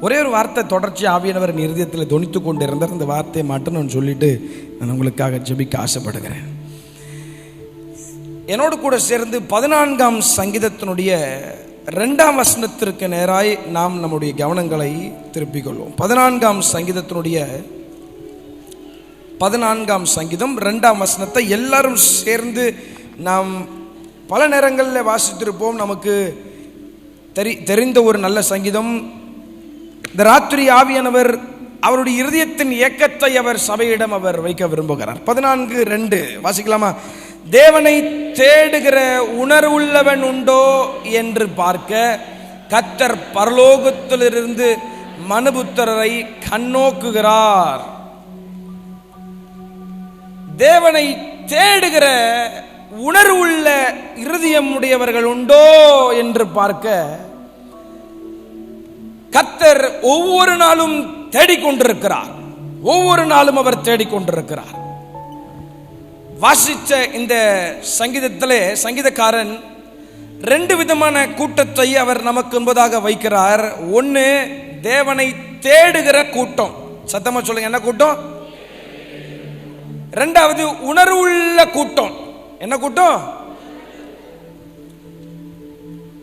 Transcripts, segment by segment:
ஒரே ஒரு வார்த்தை தொடர்ச்சி ஆவியானவர் இருதயத்தில் தொனித்து கொண்டு இருந்தார். அந்த வார்த்தையை மட்டும் நான் சொல்லிட்டு நான் உங்களுக்காக ஜெபிக்க ஆசைப்படுகிறேன். என்னோடு கூட சேர்ந்து 14ஆம் சங்கீதத்தினுடைய 2ஆம் வசனத்திற்கு நேராய் நாம் நம்முடைய கவனங்களை திருப்பிக் கொள்வோம். 14ஆம் சங்கீதத்தினுடைய 14ஆம் சங்கீதம் 2ஆம் வசனத்தை எல்லாரும் சேர்ந்து நாம் பல நேரங்களில் வாசித்திருப்போம். நமக்கு தெரிந்த ஒரு நல்ல சங்கீதம். இந்த ராத்திரி ஆவியானவர் அவருடைய இருதயத்தின் இயக்கத்தை அவர் சபையிடம் அவர் வைக்க விரும்புகிறார். 14:2 வாசிக்கலாமா? தேவனை தேடுகிற உணர்வுள்ளவன் உண்டோ என்று பார்க்க கர்த்தர் பரலோகத்திலிருந்து மனுபுத்திரரை கண்ணோக்குகிறார். தேவனை தேடுகிற உணர்வுள்ள இருதயம் உடையவர்கள் உண்டோ என்று பார்க்க கர்த்தர் ஒவ்வொரு நாளும் தேடிக்கொண்டிருக்கிறார். ஒவ்வொரு நாளும் அவர் தேடிக்கொண்டிருக்கிறார். வாசித்த இந்த சங்கீதத்திலே சங்கீதக்காரன் 2 விதமான கூட்டத்தை அவர் நமக்கு என்பதாக வைக்கிறார். ஒன்று, தேவனை தேடுகிற கூட்டம். சத்தமா சொல்லுங்க, என்ன கூட்டம்? 2வது, உணர்வுள்ள கூட்டம். என்ன கூட்டம்?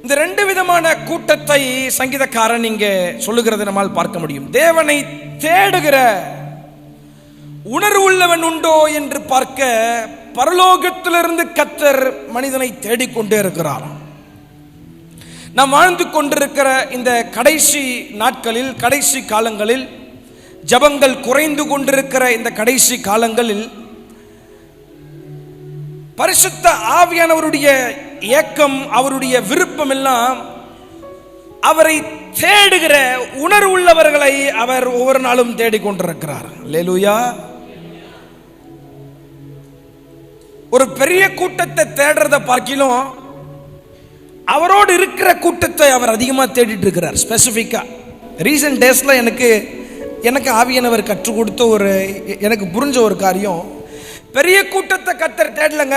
இந்த 2 விதமான கூட்டத்தை சங்கீதக்காரன் இங்கே சொல்லுகிறது நம்மால் பார்க்க முடியும். தேவனை தேடுகிற உணர்வுள்ளவன் உண்டோ என்று பார்க்க பரலோகத்திலிருந்து கர்த்தர் மனிதனை தேடிக்கொண்டே இருக்கிறார். நாம் வாழ்ந்து கொண்டிருக்கிற இந்த கடைசி நாட்களில், கடைசி காலங்களில், ஜபங்கள் குறைந்து கொண்டிருக்கிற இந்த கடைசி காலங்களில் பரிசுத்த ஆவியானவருடைய ஏக்கம், அவருடைய விருப்பம் எல்லாம் அவரை தேடுகிற உணர்வுள்ளவர்களை அவர் ஒவ்வொரு நாளும் தேடிக்கொண்டிருக்கிறார். அல்லேலூயா. ஒரு பெரிய கூட்டத்தை தேடுறத பார்க்கிலும் அவரோடு இருக்கிற கூட்டத்தை அவர் அதிகமாக தேடிட்டு இருக்கிறார். ஸ்பெசிஃபிக்கா ரீசன்ட் டேஸ்ல எனக்கு ஆவியானவர் கற்றுக் கொடுத்த ஒரு, எனக்கு புரிஞ்ச ஒரு காரியம், பெரிய கூட்டத்தை கர்த்தர் தேடலங்க.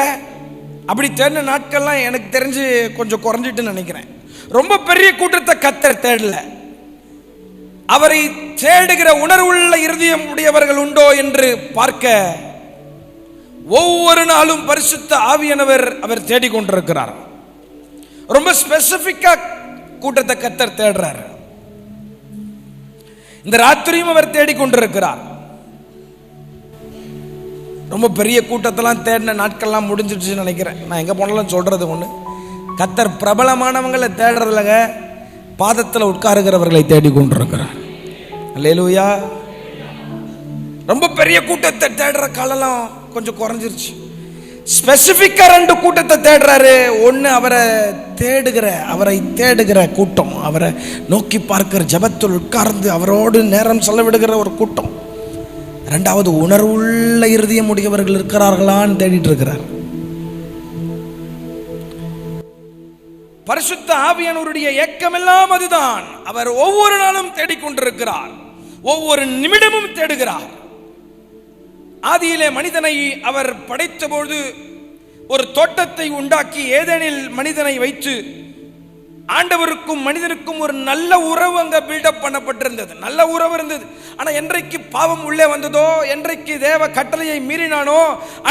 அப்படி தேடின நாட்கள்லாம் எனக்கு தெரிஞ்சு கொஞ்சம் குறைஞ்சிட்டுன்னு நினைக்கிறேன். ரொம்ப பெரிய கூட்டத்தை கர்த்தர் தேடல. அவரை தேடுகிற உணர்வுள்ள இருதயம் உடையவர்கள் உண்டோ என்று பார்க்க ஒவ்வொரு நாளும் பரிசுத்த ஆவியானவர் அவர் தேடிக்கொண்டிருக்கிறார். ரொம்ப ஸ்பெசிபிக்கா கூட்டத்தை கர்த்தர் தேடுறார். இந்த ராத்திரியும் அவர் தேடிக்கொண்டிருக்கிறார். ரொம்ப பெரிய கூட்டத்தெல்லாம் தேடின நாட்கள்லாம் முடிஞ்சிடுச்சுன்னு நினைக்கிறேன். நான் எங்கே போனாலும் சொல்கிறது ஒன்று, கர்த்தர் பிரபலமானவங்களை தேடுறதுலங்க, பாதத்தில் உட்காருகிறவர்களை தேடிக்கொண்டிருக்கிறார். அல்லேலூயா. ரொம்ப பெரிய கூட்டத்தை தேடுற காலெல்லாம் கொஞ்சம் குறைஞ்சிருச்சு. ஸ்பெசிஃபிக்கா 2 கூட்டத்தை தேடுறாரு. ஒன்று, அவரை தேடுகிற கூட்டம், அவரை நோக்கி பார்க்கிற, ஜபத்தில் உட்கார்ந்து அவரோடு நேரம் செலவிடுகிற ஒரு கூட்டம். 2வது, உணர்வுள்ள இருதயம் உடையவர்கள் இருக்கிறார்களான்னு தேடிட்டு இருக்கிறார். பரிசுத்த ஆவியானவருடைய ஏக்கமெல்லாம் அதுதான். அவர் ஒவ்வொரு நாளும் தேடிக்கொண்டிருக்கிறார், ஒவ்வொரு நிமிடமும் தேடுகிறார். ஆதியிலே மனிதனை அவர் படைத்தபோது ஒரு தோட்டத்தை உண்டாக்கி ஏதேனில் மனிதனை வைத்து ஆண்டவருக்கும் மனிதனுக்கும் ஒரு நல்ல உறவு அங்க பில்டப் பண்ணப்பட்டிருந்தது. நல்ல உறவு இருந்தது. ஆனா என்றைக்கு பாவம் உள்ளே வந்ததோ, என்றைக்கு தேவ கட்டளையை மீறினானோ,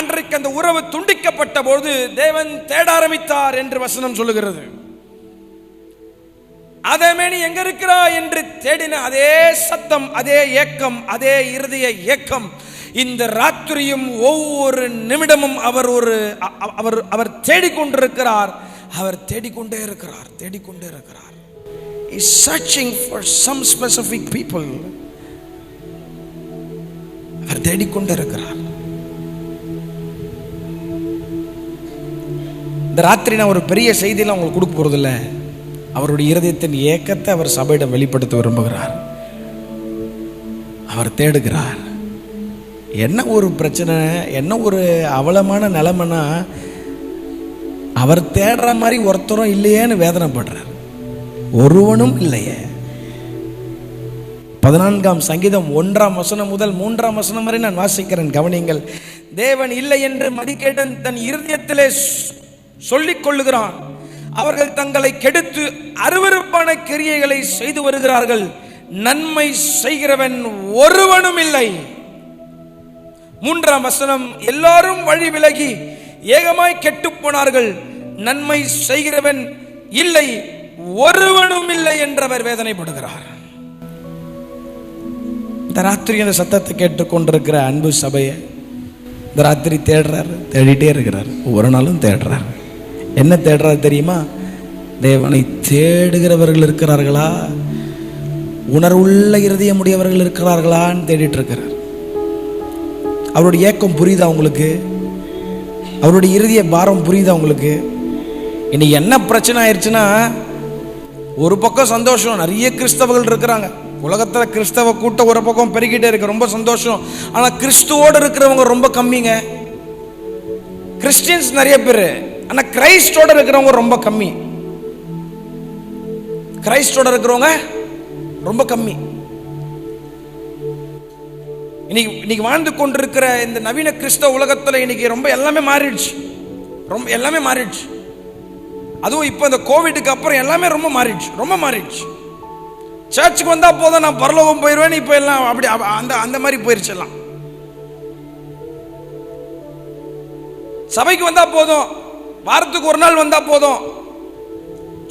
அன்றைக்கு அந்த உறவு துண்டிக்கப்பட்ட போது தேவன் தேட ஆரம்பித்தார் என்று வசனம் சொல்லுகிறது. ஆதாமே எங்க இருக்கிறா என்று தேடின அதே சத்தம், அதே ஏக்கம், அதே இருதய ஏக்கம் இந்த ராத்திரியும் ஒவ்வொரு நிமிடமும் அவர் தேடிக்கொண்டிருக்கிறார். அவர் தேடிக்கொண்டே இருக்கிறார். He is searching for some specific people. அவர் தேடிக்கொண்டே இருக்கிறார். இந்த ராத்திரி நான் ஒரு பெரிய செய்தியெல்லாம் உங்களுக்கு கொடுக்க போறதில்ல. அவருடைய இருதயத்தின் ஏக்கத்தை அவர் சபையிடம் வெளிப்படுத்த விரும்புகிறார். அவர் தேடுகிறார். என்ன ஒரு பிரச்சனை, என்ன ஒரு அவலமான நிலைமைனா, அவர் தேடுற மாதிரி ஒருத்தரும் இல்லையேன்னு வேதனைப்படுறார். ஒருவனும் இல்லையே. 14ஆம் சங்கீதம் 1ஆம் வசனம் முதல் 3ஆம் வசனம் வரை நான் வாசிக்கிறேன், கவனியுங்கள். தேவன் இல்லை என்று மதிகேடன் தன் இருதயத்திலே சொல்லிக் கொள்ளுகிறான். அவர்கள் தங்களை கெடுத்து அருவருப்பான கிரியைகளை செய்து வருகிறார்கள். நன்மை செய்கிறவன் ஒருவனும் இல்லை. 3ஆம் வசனம், எல்லாரும் வழி விலகி ஏகமாய் கெட்டு போனார்கள், நன்மை செய்கிறவன் இல்லை, ஒருவனும் இல்லை என்றவர் வேதனைப்படுகிறார். இந்த ராத்திரி அந்த சத்தத்தை கேட்டுக்கொண்டிருக்கிற அன்பு சபையை இந்த ராத்திரி தேடுறாரு, தேடிட்டே இருக்கிறார். ஒவ்வொரு நாளும் தேடுறாரு. என்ன தேடுறாரு தெரியுமா? தேவனை தேடுகிறவர்கள் இருக்கிறார்களா, உணர்வுள்ள இருதயம் உடையவர்கள் இருக்கிறார்களான்னு தேடிட்டு இருக்கிறார். அவருடைய ஏக்கம் புரியுதா உங்களுக்கு? அவருடைய இருதய பாரம் புரியுதா உங்களுக்கு? இன்னைக்கு என்ன பிரச்சனை ஆயிடுச்சுன்னா, ஒரு பக்கம் சந்தோஷம், நிறைய கிறிஸ்தவர்கள் இருக்கிறாங்க உலகத்தில். கிறிஸ்தவ கூட்டம் ஒரு பக்கம் பெருகிட்டே இருக்கு, ரொம்ப சந்தோஷம். ஆனால் கிறிஸ்துவோடு இருக்கிறவங்க ரொம்ப கம்மிங்க. கிறிஸ்டியன்ஸ் நிறைய பேர், ஆனால் கிரைஸ்டோட இருக்கிறவங்க ரொம்ப கம்மி. கிரைஸ்டோட இருக்கிறவங்க ரொம்ப கம்மி. இன்னைக்கு வாழ்ந்து கொண்டிருக்கிற இந்த நவீன கிறிஸ்தவ உலகத்தில் இன்னைக்கு ரொம்ப எல்லாமே மாறிடுச்சு, ரொம்ப எல்லாமே மாறிடுச்சு. அதுவும் இப்போ இந்த கோவிடுக்கு அப்புறம் எல்லாமே ரொம்ப மாறிடுச்சு. சர்ச்சுக்கு வந்தா போதும் நான் பரலோகம் போயிடுவேன், இப்போ எல்லாம் அப்படி அந்த மாதிரி போயிருச்சு. எல்லாம் சபைக்கு வந்தா போதும், வாரத்துக்கு ஒரு நாள் வந்தா போதும்,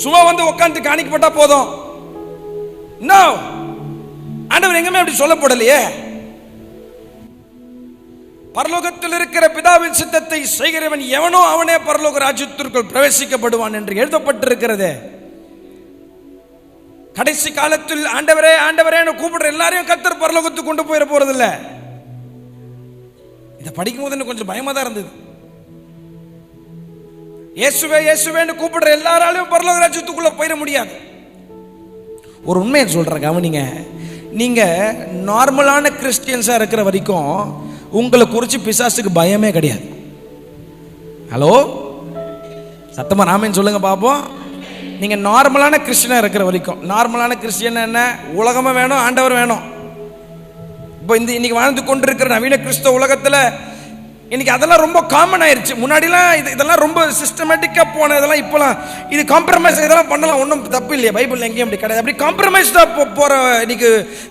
சும்மா வந்து உட்காந்து காணிக்கப்பட்டா போதும். ஆண்டவர் எங்கேயுமே அப்படி சொல்லப்படலையே. பரலோகத்தில் இருக்கிற பிதாவின் சித்தத்தை செய்கிறவன் எவனோ அவனே பரலோக ராஜ்யத்திற்குள் பிரவேசிக்கப்படுவான் என்று எழுதப்பட்டிருக்கிறது. கடைசி காலத்தில் ஆண்டவரே ஆண்டவரே கூப்பிடுற எல்லாரையும் கர்த்தர் பரலோகத்துக்கு கொண்டு போயிட போறதில்லை. இதை படிக்கும் போது எனக்கு கொஞ்சம் பயமா தான் இருந்தது. இயேசுவே இயேசுவேன்னு கூப்பிடுற எல்லாராலையும் பரலோக ராஜ்யத்துக்குள்ள போயிட முடியாது. ஒரு உண்மையை சொல்றேன், கவனிங்க. நீங்க நார்மலான கிறிஸ்டியன்ஸா இருக்கிற வரைக்கும் உங்களை குறித்து பிசாசுக்கு பயமே கிடையாது. ஹலோ, சத்தமா ராமன் சொல்லுங்க பாப்போம். நீங்க நார்மலான கிறிஸ்டியனா இருக்கிற வரைக்கும், நார்மலான கிறிஸ்டியன் என்ன, உலகமும் வேணும் ஆண்டவர் வேணும். இப்போ இன்னைக்கு வாழ்ந்து கொண்டிருக்கிற நவீன கிறிஸ்தவ உலகத்துல இன்னைக்கு அதெல்லாம் ரொம்ப காமன் ஆயிருச்சு. முன்னாடிலாம் இதெல்லாம் ரொம்ப சிஸ்டமேட்டிக்கா போன இதெல்லாம் இப்போலாம் இது காம்ப்ரமைஸ் இதெல்லாம் பண்ணலாம், ஒன்றும் தப்பு இல்லையா? பைபிள் எங்கேயும் அப்படி கிடையாது. அப்படி காம்ப்ரமைஸ்டா போற இன்னைக்கு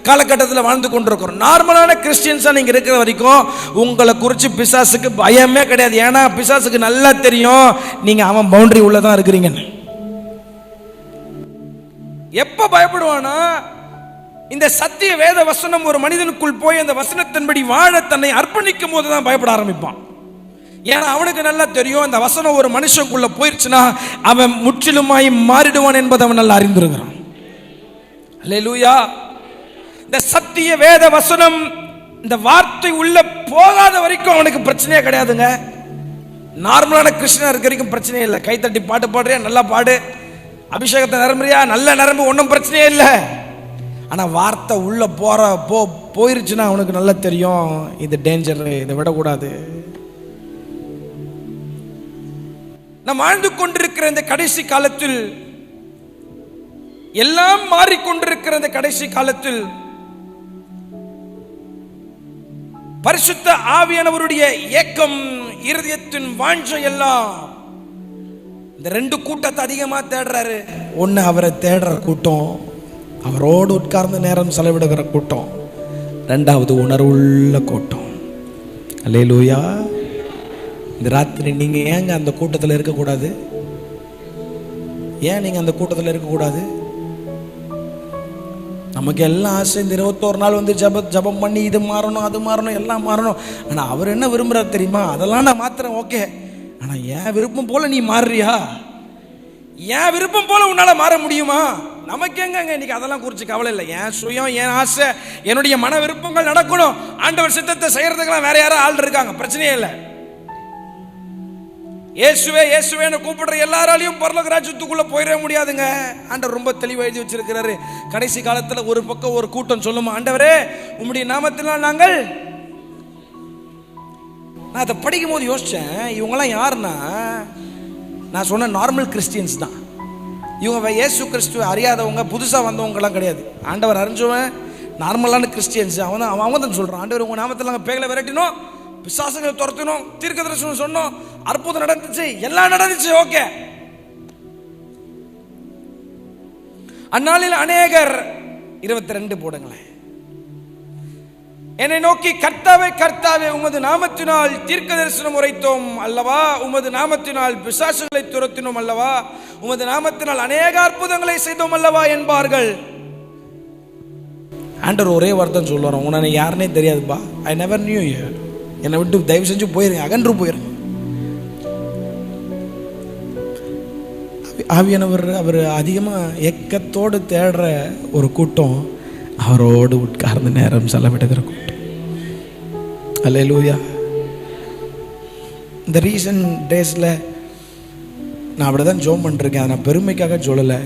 காலகட்டத்தில் வாழ்ந்து கொண்டிருக்கிறோம். நார்மலான கிறிஸ்டியன்ஸா நீங்க இருக்கிற வரைக்கும் உங்களை குறித்து பிசாசுக்கு பயமே கிடையாது. ஏன்னா பிசாசுக்கு நல்லா தெரியும் நீங்க அவன் பவுண்டரி உள்ளதான் இருக்கிறீங்கன்னு. எப்ப பயப்படுவானா, இந்த சத்திய வேத வசனம் ஒரு மனிதனுக்குள் போய் அந்த வசனத்தின்படி வாழ தன்னை அர்ப்பணிக்கும் போது தான் பயப்பட ஆரம்பிப்பான். ஏன்னா அவனுக்கு நல்லா தெரியும் இந்த வசனம் ஒரு மனுஷனுக்குள்ள போயிருச்சுன்னா அவன் முற்றிலுமாய் மாறிடுவான் என்பதை அவன் நல்லா அறிந்திருக்கிறான். அல்லேலூயா. இந்த சத்திய வேத வசனம் இந்த வார்த்தை உள்ள போகாத வரைக்கும் அவனுக்கு பிரச்சனையே கிடையாதுங்க. நார்மலான கிறிஸ்டியனா இருக்க வரைக்கும் பிரச்சனையே இல்லை. கைத்தட்டி பாட்டு பாடுறியா, நல்லா பாடு, அபிஷேகத்தை நிரம்புறியா, நல்ல நிரம்பு, ஒன்றும் பிரச்சனையே இல்லை. ஆனால் வார்த்தை உள்ள போயிருச்சுன்னா அவனுக்கு நல்லா தெரியும் இது டேஞ்சர், இதை விடக்கூடாது. நாம் வாழ்ந்து கொண்டிருக்கிற இந்த கடைசி காலத்தில், எல்லாம் மாறிக்கொண்டிருக்கிற இந்த கடைசி காலத்தில் பரிசுத்த ஆவியானவருடைய ஏக்கம், இருதயத்தின் வாஞ்சை எல்லாம் இந்த ரெண்டு கூட்டத்தை அதிகமா தேடுறாரு. ஒன்னு அவரை தேடுற கூட்டம், அவரோடு உட்கார்ந்து நேரம் செலவிடுகிற கூட்டம். ரெண்டாவது உணர்வுள்ள கூட்டம். அல்லேலூயா. இந்த ராத்திரி நீங்க ஏங்க அந்த கூட்டத்தில் இருக்கக்கூடாது? ஏன் நீங்க அந்த கூட்டத்தில் இருக்கக்கூடாது? நமக்கு எல்லாம் ஆசை, இந்த 21 நாள் வந்து ஜபம் பண்ணி இது மாறணும் அது மாறணும் எல்லாம் மாறணும். ஆனால் அவர் என்ன விரும்புறாரு தெரியுமா? அதெல்லாம் நான் மாத்திரம் ஓகே, ஆனால் என் விருப்பம் போல நீ மாறுறியா? என் விருப்பம் போல உன்னால மாற முடியுமா? நமக்கு எங்க இன்னைக்கு அதெல்லாம் குறித்து கவலை இல்லை. என் சுயம், என் ஆசை, என்னுடைய மன விருப்பங்கள் நடக்கணும். ஆண்டவர் சித்தத்தை செய்யறதுக்கெல்லாம் வேற யாரும் ஆள் இருக்காங்க, பிரச்சனையே இல்லை. இயேசுவே இயேசுவேன்னு கூப்பிடுற எல்லாராலையும் பரலோக ராஜ்யத்துக்குள்ள போயிட முடியாதுங்க. ஆண்டவர் ரொம்ப தெளிவாக எழுதி வச்சிருக்கிறாரு. கடைசி காலத்தில் ஒரு பக்கம் ஒரு கூட்டம் சொல்லுமா, ஆண்டவரே உம்முடைய நாமத்தினால் நாங்கள். நான் அதை படிக்கும் போது யோசிச்சேன், இவங்கெல்லாம் யாருன்னா நான் சொன்ன நார்மல் கிறிஸ்டியன்ஸ் தான். இவங்க இயேசு கிறிஸ்துவை அறியாதவங்க, புதுசாக வந்தவங்கலாம் கிடையாது. ஆண்டவர் அறிஞ்சவன் நார்மலான கிறிஸ்டியன்ஸ். அவங்க தான் சொல்கிறான், ஆண்டவர் உங்கள் நாமத்தில் நாங்கள் பேய்களை விரட்டினோம், பிசாசுகளை துரத்தினோம், தீர்க்கதரிசனம் சொன்னோம், அற்புதம் நடந்துச்சு, எல்லாம் நடந்துச்சு, ஓகே. அந்நாளில் அநேகர் 22 போடுங்களேன். என்னை நோக்கி, கர்த்தாவே கர்த்தாவே, உமது நாமத்தினால் தீர்க்க தரிசனம் உரைத்தோம் அல்லவா, உமது நாமத்தினால் பிசாசுகளை துரத்தினோம் அல்லவா, உமது நாமத்தினால் அநேக அற்புதங்களை செய்தோம் அல்லவா என்பார்கள். ஆண்டவர் ஒரே வார்த்தை சொல்லுவார், உன்னை யாருன்னே தெரியாதுப்பா, ஐ நெவர் நியூ யூ, என்னை விட்டு தயவு செஞ்சு போயிருங்க, அகன்று போயிருங்க. ஆவியானவர் அவர் அதிகமாக ஏக்கத்தோடு தேடுற ஒரு கூட்டம், அவரோடு உட்கார்ந்து நேரம் செலவிடுகிற கூட்டம். அல்லேலூயா. இந்த ரீசன்ட் டேஸில் நான் அப்படி தான் ஜோம் பண்ணிருக்கேன். அதை நான் பெருமைக்காக சொல்லலை.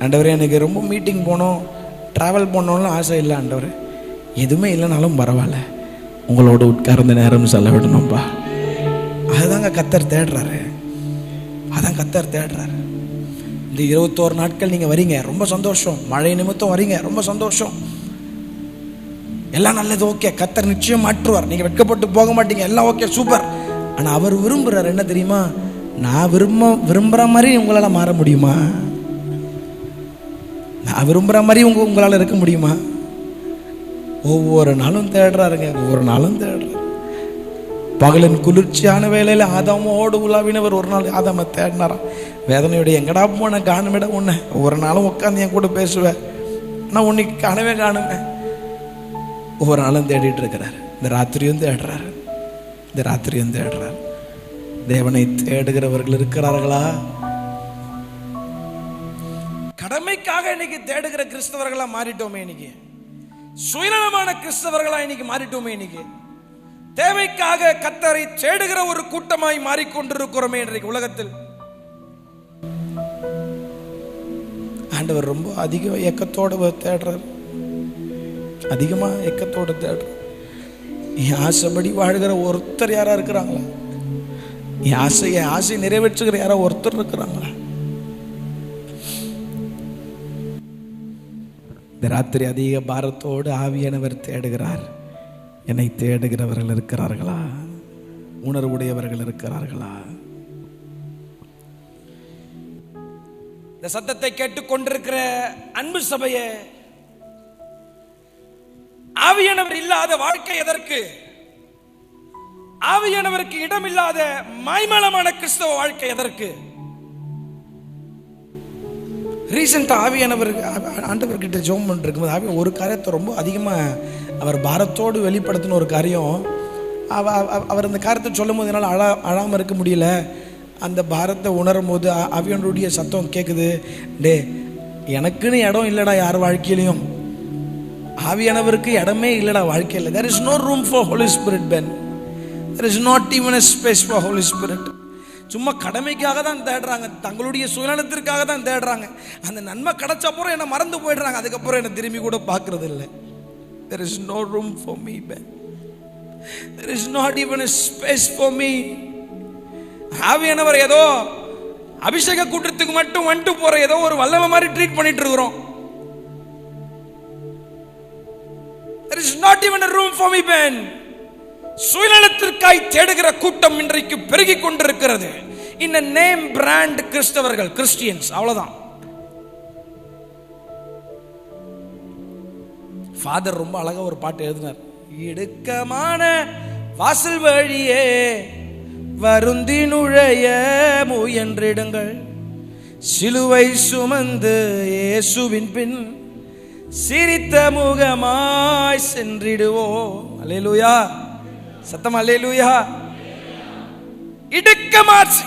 ஆண்டவரே, எனக்கு ரொம்ப மீட்டிங் போனோம், ட்ராவல் பண்ணோம்னு ஆசை இல்லை ஆண்டவர், எதுவுமே இல்லைனாலும் பரவாயில்ல, உங்களோட உட்கார்ந்து நேரம் செலவிடணும்பா. அதுதாங்க கர்த்தர் தேடுறாரு, அதான் கர்த்தர் தேடுறாரு. இந்த 21 நாட்கள் நீங்கள் வரீங்க, ரொம்ப சந்தோஷம். மழை நிமித்தம் வரீங்க, ரொம்ப சந்தோஷம். எல்லாம் நல்லது, ஓகே. கர்த்தர் நிச்சயம் மாற்றுவார், நீங்கள் வெட்கப்பட்டு போக மாட்டீங்க, எல்லாம் ஓகே, சூப்பர். ஆனால் அவர் விரும்புகிறார் என்ன தெரியுமா? நான் விரும்புகிற மாதிரி உங்களால் மாற முடியுமா? நான் விரும்புகிற மாதிரி உங்களால் இருக்க முடியுமா? ஒவ்வொரு நாளும் தேடுறாருங்க, ஒவ்வொரு நாளும் தேடுறாரு. பகலின் குளிர்ச்சியான வேலையில் ஆதாமோடு உலாவினவர் ஒரு நாள் ஆதாமை தேடினாராம். வேதனையோட எங்கடா போன காணுமிட உன்னை, ஒவ்வொரு நாளும் உட்காந்து என் கூட பேசுவேன், நான் உன்னைக்கு காணவே காணுவேன். ஒவ்வொரு நாளும் தேடிட்டு இருக்கிறார். இந்த ராத்திரியும் தேடுறாரு, இந்த ராத்திரியும் தேடுறார். தேவனை தேடுகிறவர்கள் இருக்கிறார்களா? கடமைக்காக இன்னைக்கு தேடுகிற கிறிஸ்தவர்களா மாறிட்டோமே, இன்னைக்கு சுயநலமான கிறிஸ்தவர்களா இன்னைக்கு மாறிட்டோமே, இன்னைக்கு தேவைக்காக கர்த்தரை தேடுகிற ஒரு கூட்டமாய் மாறிக்கொண்டிருக்கிறோமே இன்றைக்கு உலகத்தில். ஆண்டவர் ரொம்ப அதிக ஏக்கத்தோடு தேடுறார், அதிகமா ஏக்கத்தோடு தேடுறார். என் ஆசைப்படி வாழ்கிற ஒருத்தர் யாரா இருக்கிறாங்களா? என் ஆசை நிறைவேற்றுகிற யாரா ஒருத்தர் இருக்கிறாங்களா? இந்த ராத்திரி அதிக பாரத்தோடு ஆவியானவர் தேடுகிறார். என்னை தேடுகிறவர்கள் இருக்கிறார்களா? உணர்வுடையவர்கள் இருக்கிறார்களா? இந்த சத்தத்தை கேட்டுக்கொண்டிருக்கிற அன்பு சபையே, ஆவியானவர் இல்லாத வாழ்க்கை எதற்கு? ஆவியானவருக்கு இடம் இல்லாத மாய்மலமான கிறிஸ்தவ வாழ்க்கை எதற்கு? ரீசெண்டா ஆவியானவர் ஆண்டவர்கிட்ட ஜெபம் பண்ணிருக்கும்போது ஆவியானவர் ஒரு காரியத்தை ரொம்ப அதிகமாக அவர் பாரத்தோடு வெளிப்படுத்தின ஒரு காரியம். அவர் அந்த காரியத்தை சொல்லும் போது என்னால் அழாமல் இருக்க முடியல. அந்த பாரத்தை உணரும் போது ஆவியானவருடைய சத்தம் கேட்குது, டே எனக்குன்னு இடம் இல்லைடா யார் வாழ்க்கையிலையும், ஆவியானவருக்கு இடமே இல்லைடா வாழ்க்கையில். there is no room for Holy Spirit, Ben. there is not even a space for Holy Spirit. சும்மா கடமைக்காக தான் தேடுறாங்க, தங்களுடைய சுயநலத்திற்காக தான் தேடுறாங்க. அந்த நன்மை கிடைச்சப்பறம் என்ன மறந்து போயிடுறாங்க, அதுக்கப்புறம் என்ன திரும்பி கூட பார்க்கறது இல்லை. there is no room for me, Ben. there is not even a space for me. ஆவியானவர் ஏதோ அபிஷேக கூட்டத்துக்கு மட்டும் வந்துட்டு போற ஏதோ ஒரு வல்லமை மாதிரி ட்ரீட் பண்ணிட்டு இருக்கிறோம். there is not even a room for me, Ben. சுயநலத்திற்காய் தேடுகிற கூட்டம் இன்றைக்கு பெருகிக் கொண்டிருக்கிறது. இந்த நேம் பிராண்ட் கிறிஸ்தவர்கள், கிறிஸ்டியன்ஸ், அவ்வளவுதான். ஃபாதர் ரொம்ப அழகா ஒரு பாட்டு எழுதினார். இடுக்கமான வாசல் வழியே வருந்தி நுழைய முயன்றிடுங்கள், சிலுவை சுமந்து இயேசுவின் பின் சிரித்த முகமாய் சென்றிடுவோம். அல்லேலூயா, சத்தம் அல்லேலூயா.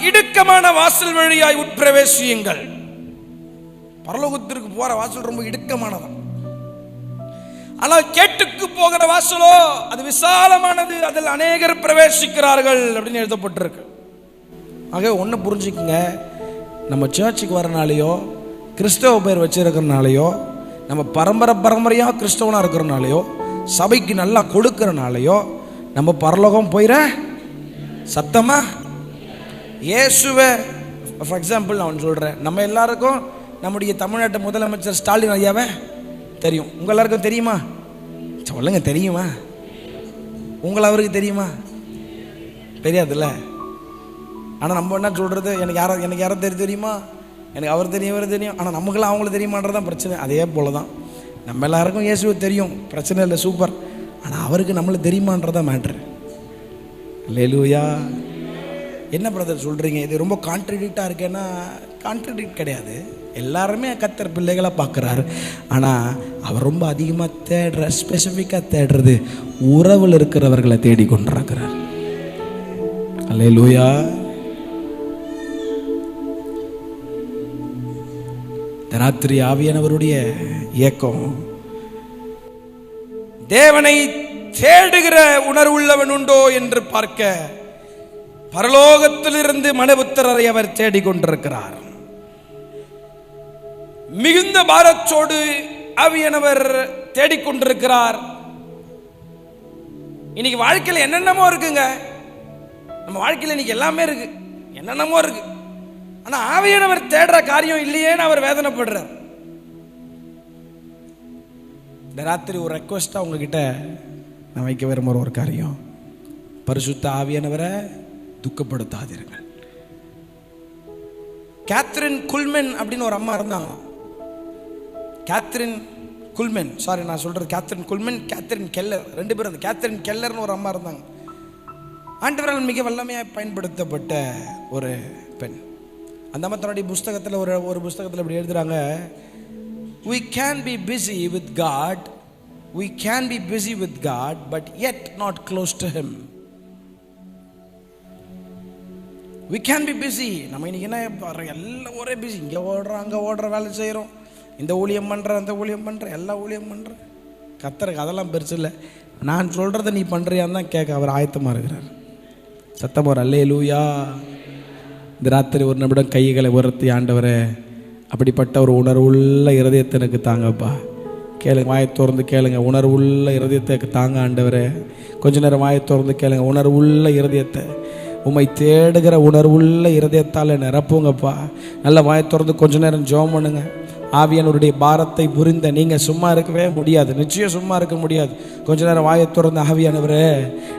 இடுக்கமான வாசல் வழியாய் உட்பிரவேசியுங்கள். பரலோகத்திற்கு போற வாசல் ரொம்ப இடுக்கமானதான். ஆனால் கேட்டுக்கு போகிற வாசலோ அது விசாலமானது, அதில் அநேகர் பிரவேசிக்கிறார்கள் அப்படின்னு எழுதப்பட்டிருக்கு. ஆக ஒன்று புரிஞ்சுக்குங்க, நம்ம சர்ச்சுக்கு வரனாலேயோ கிறிஸ்தவ பேர் வச்சிருக்கிறனாலேயோ நம்ம பரம்பரையாக கிறிஸ்தவனாக இருக்கிறனாலேயோ சபைக்கு நல்லா கொடுக்கறனாலேயோ நம்ம பரலோகம் போயிட சத்தமா? இயேசுவை ஃபார் எக்ஸாம்பிள் நான் சொல்கிறேன், நம்ம எல்லாருக்கும் நம்முடைய தமிழ்நாட்டு முதலமைச்சர் ஸ்டாலின் ஐயாவை தெரியும். உங்கள் எல்லாருக்கும் தெரியுமா? சொல்லுங்க, தெரியுமா? உங்களை அவருக்கு தெரியுமா? தெரியாதுல்ல. ஆனால் நம்ம என்ன சொல்கிறது, எனக்கு யாரை தெரியுமா? எனக்கு அவர் தெரியும் இவர் தெரியும், ஆனால் நமக்குலாம் அவங்களுக்கு தெரியுமான்றதான் பிரச்சனை. அதே போல தான் நம்ம எல்லாருக்கும் இயேசுவை தெரியும், பிரச்சனை இல்லை, சூப்பர். ஆனால் அவருக்கு நம்மளுக்கு தெரியுமான்றதான் மேட்ரு. அல்லேலூயா. என்ன பிரதர் சொல்கிறீங்க, இது ரொம்ப கான்ட்ரடிக்டாக இருக்கேன்னா கான்ட்ரடிக்ட் கிடையாது. எல்லாருமே கர்த்தர் பிள்ளைகளாக பார்க்குறாரு. ஆனால் அவர் ரொம்ப அதிகமாக தேடுற, ஸ்பெசிஃபிக்காக தேடுறது உறவில் இருக்கிறவர்களை தேடி கொண்டிருக்கிறார். அல்லேலூயா. ராத்திரி ஆவியானவருடைய இயக்கம், தேவனை தேடுகிற உணர்வுள்ளவன் உண்டோ என்று பார்க்க பரலோகத்திலிருந்து மனுபுத்திரரை அவர் தேடிக்கொண்டிருக்கிறார். மிகுந்த பாரத்தோடு ஆவியானவர் தேடிக்கொண்டிருக்கிறார். இன்னைக்கு வாழ்க்கையில் என்னென்னமோ இருக்குங்க, நம்ம வாழ்க்கையில் இன்னைக்கு எல்லாமே இருக்கு, என்னென்னமோ இருக்கு. ஆனா ஆவியானவர் தேடுற காரியம் இல்லையேன்னு அவர் வேதனைப்படுறார். இந்த ராத்திரி ஒரு ரெக்வஸ்டா உங்ககிட்ட நான் வைக்க விரும்புகிற ஒரு காரியம், பரிசுத்த ஆவியானவரை துக்கப்படுத்தாதீர்கள். கேத்ரின் குல்மென் அப்படின்னு ஒரு அம்மா இருந்தாங்க. கேத்ரின் குல்மென், சாரி நான் சொல்றது கேத்ரின் குல்மென், கேத்ரின் கெல்லர், ரெண்டு பேரும். அந்த கேத்ரின் கெல்லர்னு ஒரு அம்மா இருந்தாங்க. ஆண்டவரால் மிக வல்லமையாக பயன்படுத்தப்பட்ட ஒரு பெண். அந்த அம்மா தன்னுடைய புஸ்தகத்தில் ஒரு புஸ்தகத்தில் இப்படி எழுதுறாங்க, we can be busy with God, we can be busy with God but yet not close to him. we can be busy. நம்ம இன்னைக்கு என்ன எல்லாம் ஒரே பிஸி, இங்கே ஓடுறோம் அங்கே ஓடுற, வேலை செய்கிறோம், இந்த ஊழியம் பண்ணுறேன் அந்த ஊழியம் பண்ணுறேன், எல்லா ஊழியம் பண்ணுறேன். கர்த்தருக்கு அதெல்லாம் பெருசு இல்லை, நான் சொல்கிறத நீ பண்ணுறியான்னு தான் கேட்க அவர் ஆயத்தமாக இருக்கிறார். சத்தம் ஒரு அல்லேலூயா. இந்த ராத்திரி ஒரு நிமிடம் கைகளை உயர்த்தி, ஆண்டவரே அப்படிப்பட்ட ஒரு உணர்வுள்ள இருதயத்தை எனக்கு தாங்கப்பா. கேளுங்க, வாயை திறந்து கேளுங்க. உணர்வுள்ள இருதயத்தை தாங்க ஆண்டவரே. கொஞ்ச நேரம் வாயை திறந்து கேளுங்க. உணர்வுள்ள இருதயத்தை, உம்மை தேடுகிற உணர்வுள்ள இருதயத்தால் நிரப்புங்கப்பா. நல்ல வாயை திறந்து கொஞ்ச நேரம் ஜெபம் பண்ணுங்க. ஆவியானவருடைய பாரத்தை புரிந்த நீங்கள் சும்மா இருக்கவே முடியாது, நிச்சயம் சும்மா இருக்க முடியாது. கொஞ்ச நேரம் வாயை திறந்து, ஆவியானவரே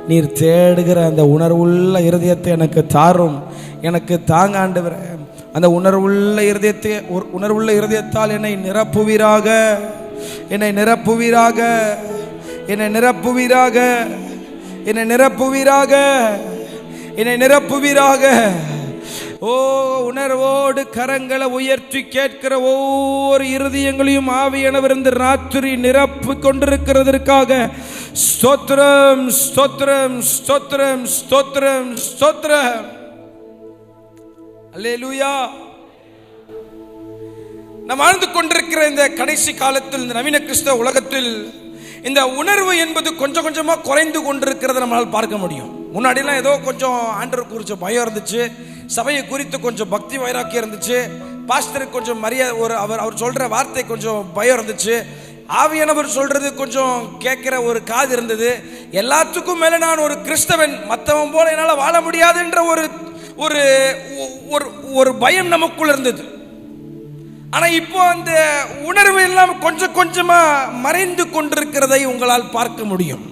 நீர் தேடுகிற அந்த உணர்வுள்ள இருதயத்தை எனக்கு தாரும், எனக்கு தாங்க ஆண்டவரே. அந்த உணர்வுள்ள இருதயத்தால் என்னை நிரப்புவீராக, என்னை நிரப்புவீராக, என்னை நிரப்புவீராக, என்னை நிரப்புவீராக, என்னை நிரப்புவீராக. ஓ, உணர்வோடு கரங்களை உயர்த்தி கேட்கிற ஒவ்வொரு இருதயங்களையும் ஆவியானவர் இந்த ராத்திரி நிரப்பு கொண்டிருக்கிறதற்காக ஸ்தோத்திரம், ஸ்தோத்திரம், ஸ்தோத்திரம், ஸ்தோத்திரம், ஸ்தோத்திரம். அல்லேலூயா. நாம் வாழ்ந்து கொண்டிருக்கிற இந்த கடைசி காலத்தில், இந்த நவீன கிறிஸ்தவ உலகத்தில் இந்த உணர்வு என்பது கொஞ்சம் கொஞ்சமா குறைந்து கொண்டிருக்கிறத நம்மளால் பார்க்க முடியும். முன்னாடிலாம் ஏதோ கொஞ்சம் ஆண்டவர் குறித்த பயம் இருந்துச்சு, சபையை குறித்து கொஞ்சம் பக்தி வைராக்கியம் இருந்துச்சு, பாஸ்டருக்கு கொஞ்சம் மரியாதை, அவர் சொல்ற வார்த்தை கொஞ்சம் பயம் இருந்துச்சு, ஆவியானவர் சொல்றது கொஞ்சம் கேட்கிற ஒரு காது இருந்தது. எல்லாத்துக்கும் மேல நான் ஒரு கிறிஸ்தவன், மற்றவன் போல என்னால் வாழ முடியாதுன்ற ஒரு பயம் நமக்குள்ள இருந்தது. ஆனா இப்போ அந்த உணர்வு எல்லாம் கொஞ்சம் கொஞ்சமா மறைந்து கொண்டிருக்கிறதை உங்களால் பார்க்க முடியும்.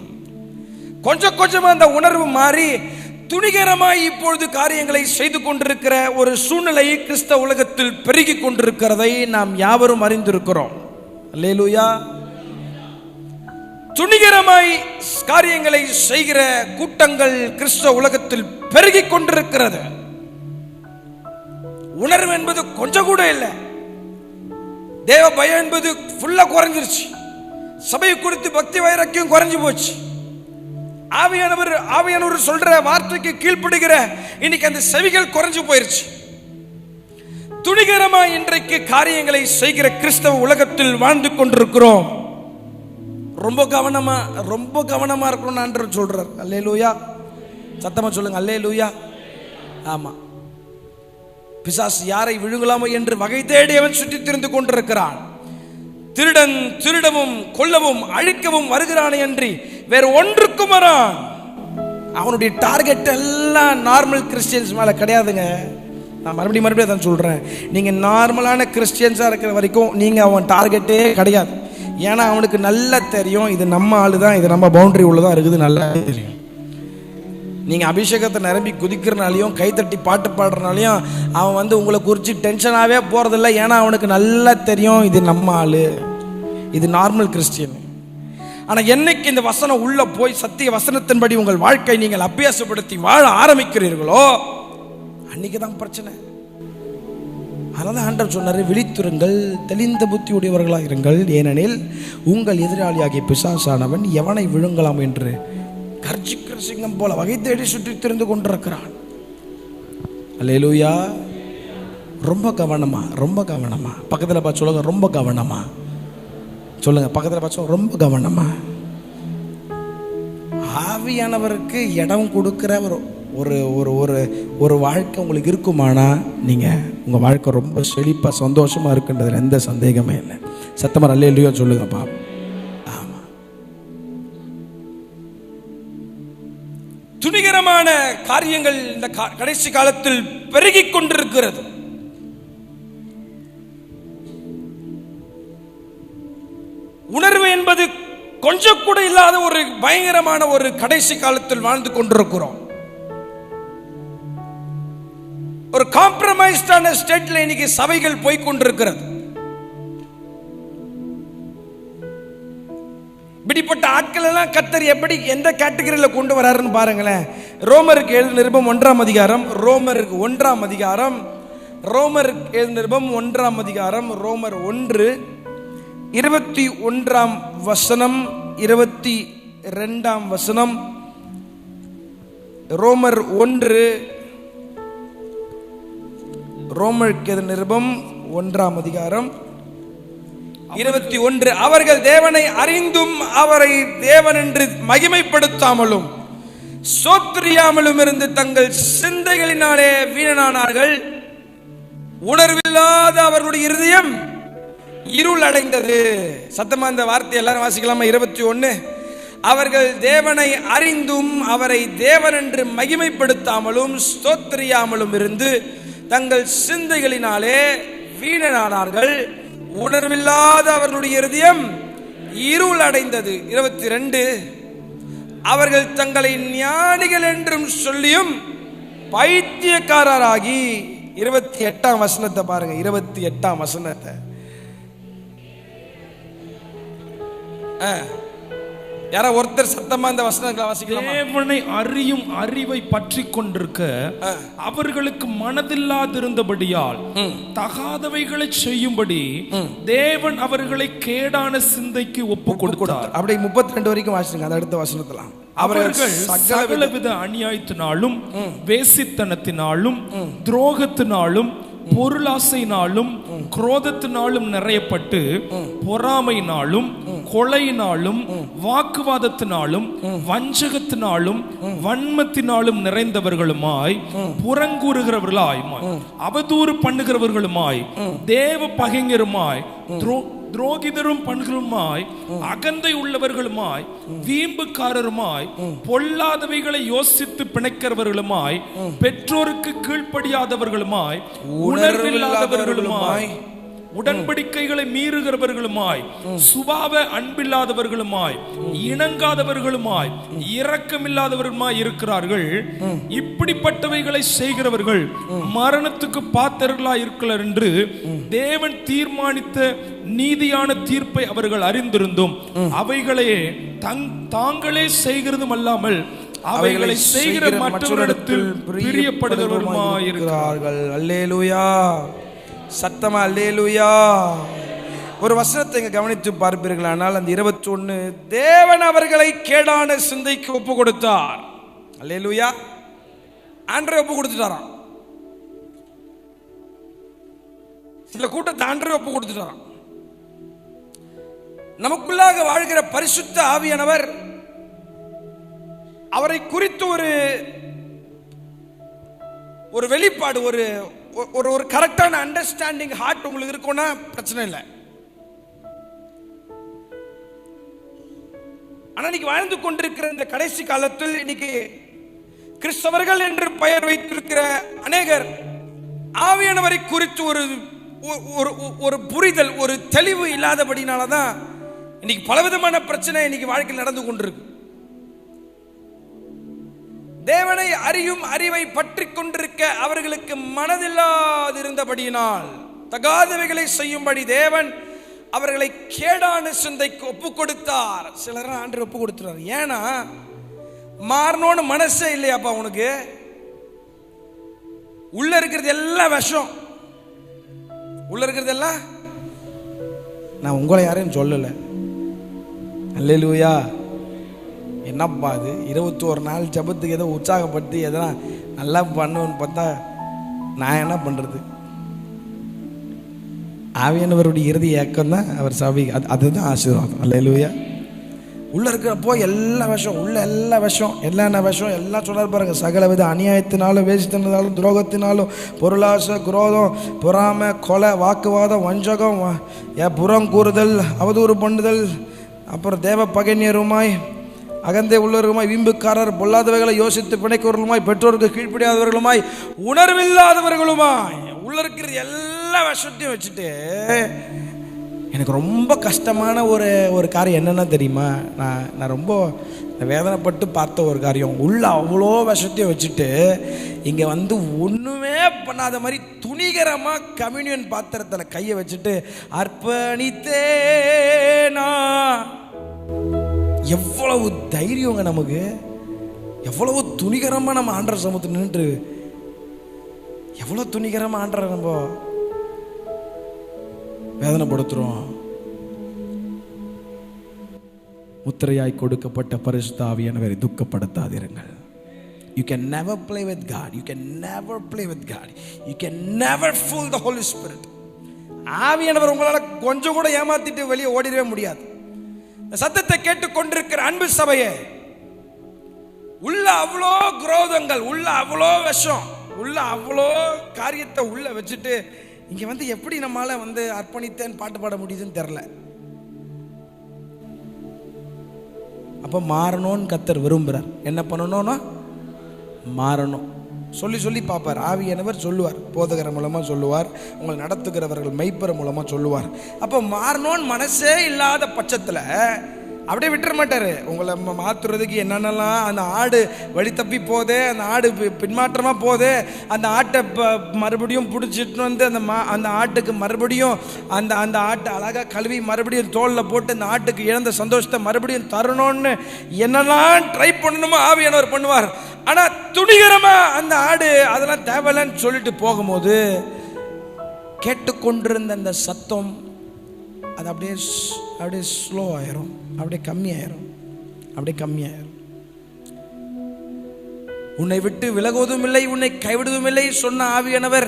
கொஞ்சம் கொஞ்சமா அந்த உணர்வு மாறி துணிகரமாய் இப்பொழுது காரியங்களை செய்து கொண்டிருக்கிற ஒரு சூழ்நிலை கிறிஸ்தவ உலகத்தில் பெருகி கொண்டிருக்கிறதை நாம் யாவரும் அறிந்திருக்கிறோம். அல்லேலூயா. துணிகரமாய் காரியங்களை செய்கிற கூட்டங்கள் கிறிஸ்தவ உலகத்தில் பெருகி கொண்டிருக்கிறது. உணர்வு என்பது கொஞ்சம் கூட இல்லை. தேவ பயம் என்பது ஃபுல்லா குறைஞ்சிருச்சு. சபையை குறித்து பக்தி வைராக்கியம் குறைஞ்சு போச்சு. ஆவியானவர் சொல்ற வார்த்தைக்கு கீழ்ப்படுகிற இன்னைக்கு அந்த செவிகள் குறைஞ்சு போயிருச்சு. துணிகரமா இன்றைக்கு காரியங்களை செய்கிற கிறிஸ்தவ உலகத்தில் வாழ்ந்து கொண்டிருக்கிறோம். ரொம்ப கவனமா இருக்கணும்னு ஆண்டவர் சொல்றார். அல்லேலூயா. சத்தமா சொல்லுங்க அல்லேலூயா. ஆமா, பிசாசு யாரை விழுங்கலாமோ என்று வகை தேடி அவன் சுற்றி திரிந்து கொண்டிருக்கிறான். திருடன் திருடவும் கொல்லவும் அழிக்கவும் வருகிறானே அன்றி வேற ஒன்றுக்கும் வரான். அவனுடைய டார்கெட் எல்லாம் நார்மல் கிறிஸ்டியன்ஸ் மேல கிடையாதுங்க. நான் மறுபடியும் தான் சொல்றேன், நீங்க நார்மலான கிறிஸ்டியன்ஸா இருக்கிற வரைக்கும் நீங்க அவன் டார்கெட்டே கிடையாது. ஏன்னா அவனுக்கு நல்லா தெரியும் இது நம்ம ஆளு தான், இது நம்ம பவுண்டரி உள்ளதான் இருக்குது, நல்லா தெரியும். நீங்கள் அபிஷேகத்தை நிரம்பி குதிக்கிறனாலையும் கைத்தட்டி பாட்டு பாடுறனாலையும் அவன் உங்களை குறித்து டென்ஷனாகவே போகிறதில்ல. ஏன்னா அவனுக்கு நல்லா தெரியும் இது நம்ம ஆள், இது நார்மல் கிறிஸ்டியன். ஆனால் என்னைக்கு இந்த வசனம் உள்ள போய் சத்திய வசனத்தின்படி உங்கள் வாழ்க்கை நீங்கள் அபியாசப்படுத்தி வாழ ஆரம்பிக்கிறீர்களோ அன்னைக்கு தான் பிரச்சனை. அதனால ஆண்டவர் சொன்னார், விழித்திருங்கள், தெளிந்த புத்தி உடையவர்களாக இருங்கள், ஏனெனில் உங்கள் எதிராளியாகிய பிசாசானவன் எவனை விழுங்கலாம் என்று கர்ஜிக்கிற சிங்கம் போல வகை தேடி சுற்றி திரிந்து கொண்டிருக்கிறான். அல்லேலூயா. ரொம்ப கவனமா, ரொம்ப கவனமா. பக்கத்தில் பார்த்து சொல்லுங்க, ரொம்ப கவனமா சொல்லுங்க. பக்கத்தில் பார்த்து ரொம்ப கவனமா. ஆவியானவருக்கு இடம் கொடுக்கிற ஒரு ஒரு ஒரு ஒரு வாழ்க்கை உங்களுக்கு இருக்குமானா நீங்கள் உங்கள் வாழ்க்கை ரொம்ப செழிப்பாக சந்தோஷமாக இருக்குன்றதுல எந்த சந்தேகமே இல்லை. சத்தமாக அல்லேலூயா சொல்லுங்கப்பா. ஆமாம், துணிகரமான காரியங்கள் இந்த கடைசி காலத்தில் பெருகிக் கொண்டிருக்கிறது. உணர்வு என்பது கொஞ்சம் கூட இல்லாத ஒரு பயங்கரமான ஒரு கடைசி காலத்தில் வாழ்ந்து கொண்டிருக்கிறோம். ஒரு காம்ப்ரமைஸ்டான ஸ்டேட்ல இன்னைக்கு சபைகள் போய்கொண்டிருக்கிறது. இப்படிப்பட்ட ஆட்கள் எல்லாம் கர்த்தர் எப்படி எந்த கேட்டகரியில் கொண்டு வராருன்னு பாருங்களேன். ரோமருக்கு எழுதின நிருபம் 1ஆம் அதிகாரம், ரோமருக்கு 1ஆம் அதிகாரம், ரோமருக்கு எழுதின நிருபம் 1ஆம் அதிகாரம், ரோமர் 1:21 வசனம், 22 வசனம். ரோமர் 1, ரோமருக்கு எழுதின நிருபம் 1ஆம் அதிகாரம் 21. அவர்கள் தேவனை அறிந்தும் அவரை தேவன் என்று மகிமைப்படுத்தாமலும் சோத்திரியாமலும் இருந்து தங்கள் சிந்தைகளினாலே வீணனானார்கள். உணர்வில்லாத அவர்களுடைய இருதயம் இருள் அடைந்தது. சத்தமா இந்த வார்த்தை எல்லாரும் வாசிக்கலாமா? 21. அவர்கள் தேவனை அறிந்தும் அவரை தேவன் என்று மகிமைப்படுத்தாமலும் ஸ்தோத்திரியாமலும் இருந்து தங்கள் சிந்தைகளினாலே வீணனானார்கள். உணர்வில்லாத அவர்களுடைய இருதயம் இருள் அடைந்தது. 22. அவர்கள் தங்களை ஞானிகள் என்றும் சொல்லியும் பைத்தியக்காரராகி. 28ஆம் வசனத்தை பாருங்க, 28ஆம் வசனத்தை. யாரா ஒருத்தர் சத்தமா இந்த வசனங்களை வாசிக்கலாம். தேவனை அறியும் அறிவை பற்றி கொண்டிருக்க அவர்களுக்கு மனதில்லாதிருந்தபடியால் தகாதவைகளை செய்யும்படி தேவன் அவர்களை கேடான சிந்தைக்கு ஒப்பு கொடுத்தார். அப்படி 32 வரைக்கும் வாசிங்க. அந்த அடுத்த வசனத்துல அவர்கள் சகலவித அநியாயத்தினாலும் வேசித்தனத்தினாலும் துரோகத்தினாலும் பொருளாசையினாலும் குரோதத்தினாலும் நிறையப்பட்டு பொறாமையினாலும் கொலையினாலும் வாக்குவாதத்தினாலும் வஞ்சகத்தினாலும் வன்மத்தினாலும் நிறைந்தவர்களுமாய் புறங்கூறுகிறவர்களாய் அவதூறு பண்ணுகிறவர்களுமாய் தேவ பகைஞருமாய் துரோகிதரும் பண்களுமாய் அகந்தை உள்ளவர்களுமாய் வீம்புக்காரருமாய் பொல்லாதவைகளை யோசித்து பிணைக்கிறவர்களுமாய் பெற்றோருக்கு கீழ்ப்படியாதவர்களுமாய் உணர்வில்லாதவர்களுமாய் உடன்படிக்கைகளை மீறுகிறவர்களுமாய் சுபாவ அன்பில்லாதவர்களுமாய் இணங்காதவர்களுமாய் இரக்கமில்லாதவர்களுமாய் இருக்கிறார்கள். இப்படிப்பட்டவைகளை செய்கிறவர்கள் மரணத்துக்கு பாத்திரர்களாய் இருக்கிறார் என்று தேவன் தீர்மானித்த நீதியான தீர்ப்பை அவர்கள் அறிந்திருந்தும் அவைகளையே தாங்களே செய்கிறதும் அல்லாமல் அவைகளை செய்கிற மற்றவரிடத்தில் பிரியப்படுகிறவர்களுமாய் இருக்கிறார்கள். அல்லேலூயா. சத்தமா அல்லேலூயா. ஒரு வசனத்தை இங்க கவனித்து பார்ப்பீர்கள். ஆனால் அந்த 21, தேவன் அவர்களை கேடான சிந்தைக்கு ஒப்பு கொடுத்தார். அல்லேலூயா. ஆண்டரை ஒப்பு கொடுத்துட்டாராம். சில கூட்டத்தை ஆண்டரை ஒப்பு கொடுத்துட்டாராம். நமக்குள்ளாக வாழ்கிற பரிசுத்த ஆவியானவர் அவரை குறித்து ஒரு வெளிப்பாடு, ஒரு ஒரு கரெக்டான அண்டர்ஸ்டாண்டிங் ஹார்ட் உங்களுக்கு இருக்கும்னா பிரச்சனை இல்லை. ஆனா இன்னைக்கு வாழ்ந்து கொண்டிருக்கிற இந்த கடைசி காலத்தில் இன்னைக்கு கிறிஸ்தவர்கள் என்று பெயர் வைத்திருக்கிற அநேகர் ஆவியானவரை குறித்து ஒரு புரிதல், ஒரு தெளிவு இல்லாதபடினாலதான் இன்னைக்கு பலவிதமான பிரச்சனை இன்னைக்கு வாழ்க்கையில் நடந்து கொண்டிருக்கு. தேவனை அறியும் அறிவை பற்றி கொண்டிருக்க அவர்களுக்கு மனதில்லாதிருந்தபடியினால் தகாதவைகளை செய்யும்படி தேவன் அவர்களை கேடான சிந்தைக்கு ஒப்பு கொடுத்தார். சிலர் ஆண்டு ஒப்பு கொடுத்துறாரு. ஏன்னா மாறணும்னு மனசே இல்லையாப்பா உனக்கு. உள்ள இருக்கிறது எல்லாம் விஷம். உள்ள இருக்கிறது எல்லாம், நான் உங்களை யாரையும் சொல்லலை. அல்லேலூயா. என்னப்பா அது 21 நாள் ஜபத்துக்கு ஏதோ உற்சாகப்பட்டு எதனா நல்லா பண்ணுன்னு பார்த்தா நான் என்ன பண்ணுறது? ஆவியானவருடைய இறுதி ஏக்கம் தான் அவர் சபை. அதுதான் ஆசீர்வாதம். அல்லேலூயா. உள்ள இருக்கிறப்போ எல்லா விஷம், உள்ள எல்லா விஷம், என்னென்ன விஷம் எல்லாம் சொன்னார் பாருங்க. சகலவித அநியாயத்தினாலும், வேசித்தனாலும், துரோகத்தினாலும், பொருளாசை, குரோதம், பொறாமை, கொலை, வாக்குவாதம், வஞ்சகம், புறம் கூறுதல், அவதூறு பண்ணுதல், அப்புறம் தேவ பகைஞருமாய், அகந்தை உள்ளவர்களுமாய், வீம்புக்காரர், பொல்லாதவைகளை யோசித்து பிணைக்கவர்களுமாய், பெற்றோருக்கு கீழ்ப்படியாதவர்களுமாய், உணர்வில்லாதவர்களுமாய், உள்ள இருக்கிற எல்லா விஷத்தையும் வச்சுட்டு எனக்கு ரொம்ப கஷ்டமான ஒரு காரியம் என்னென்னா தெரியுமா? நான் ரொம்ப வேதனைப்பட்டு பார்த்த ஒரு காரியம். உள்ள அவ்வளோ விஷத்தையும் வச்சுட்டு இங்கே வந்து ஒன்றுமே பண்ணாத மாதிரி துணிகரமாக கம்யூனியன் பாத்திரத்தில் கையை வச்சுட்டு அர்ப்பணித்தேனா. எவ்வளவு தைரியங்க நமக்கு! எவ்வளவு துணிகரமாக நம்ம ஆண்டவர் சமூகத்தில் நின்று, எவ்வளோ துணிகரமாக ஆண்டவர் நம்ம வேதனைப்படுத்துறோம். முத்திரையாய் கொடுக்கப்பட்ட பரிசுத்த ஆவியானவரை துக்கப்படுத்தாதீர்கள். You can never play with God. You can never play with God. You can never fool the Holy Spirit. ஆவியானவர் உங்களால கொஞ்சம் கூட ஏமாத்திட்டு வெளியே ஓடிடவே முடியாது. சத்தத்தை கேட்டுக் கொண்டிருக்கிற அன்பு சபையே, உள்ள அவ்வளோ குரோதங்கள், உள்ள அவ்வளோ விஷம், உள்ள அவ்வளோ காரியத்தை உள்ள வச்சுட்டு இங்க வந்து எப்படி நம்மால வந்து அர்ப்பணித்தேன் பாட்டு பாட முடியுதுன்னு தெரியல. அப்ப மாறணும்னு கர்த்தர் விரும்புறார். என்ன பண்ணணும்னா மாறணும். சொல்லி சொல்லி பார்ப்பார். ஆவியானவர் சொல்லுவார், போதகர் மூலமா சொல்லுவார், உங்களை நடத்துகிறவர்கள் மெய்ப்பர் மூலமா சொல்லுவார். அப்போ மாறணும்னு மனசே இல்லாத பட்சத்தில் அப்படியே விட்டுற மாட்டாரு. உங்களை மாத்துறதுக்கு என்னென்னலாம், அந்த ஆடு வழி தப்பி போதே, அந்த ஆடு பின்மாற்றமா போதே, அந்த ஆட்டை மறுபடியும் பிடிச்சிட்டு வந்து அந்த ஆட்டுக்கு மறுபடியும் அந்த ஆட்டை அழகாக கழுவி மறுபடியும் தோளில் போட்டு அந்த ஆட்டுக்கு இழந்த சந்தோஷத்தை மறுபடியும் தரணும்னு என்னெல்லாம் ட்ரை பண்ணணுமோ ஆவியானவர் பண்ணுவார். ஆனால் துணிகரமா அந்த ஆடு அதெல்லாம் தேவையில்லைன்னு சொல்லிட்டு போகும்போது கேட்டுக்கொண்டிருந்த அந்த சத்தம் அது அப்படியே ஸ்லோ ஆயிரும், அப்படியே கம்மியாயிரும். உன்னை விட்டு விலகுவதும் இல்லை, உன்னை கைவிடுவதும் இல்லை சொன்ன ஆவியானவர்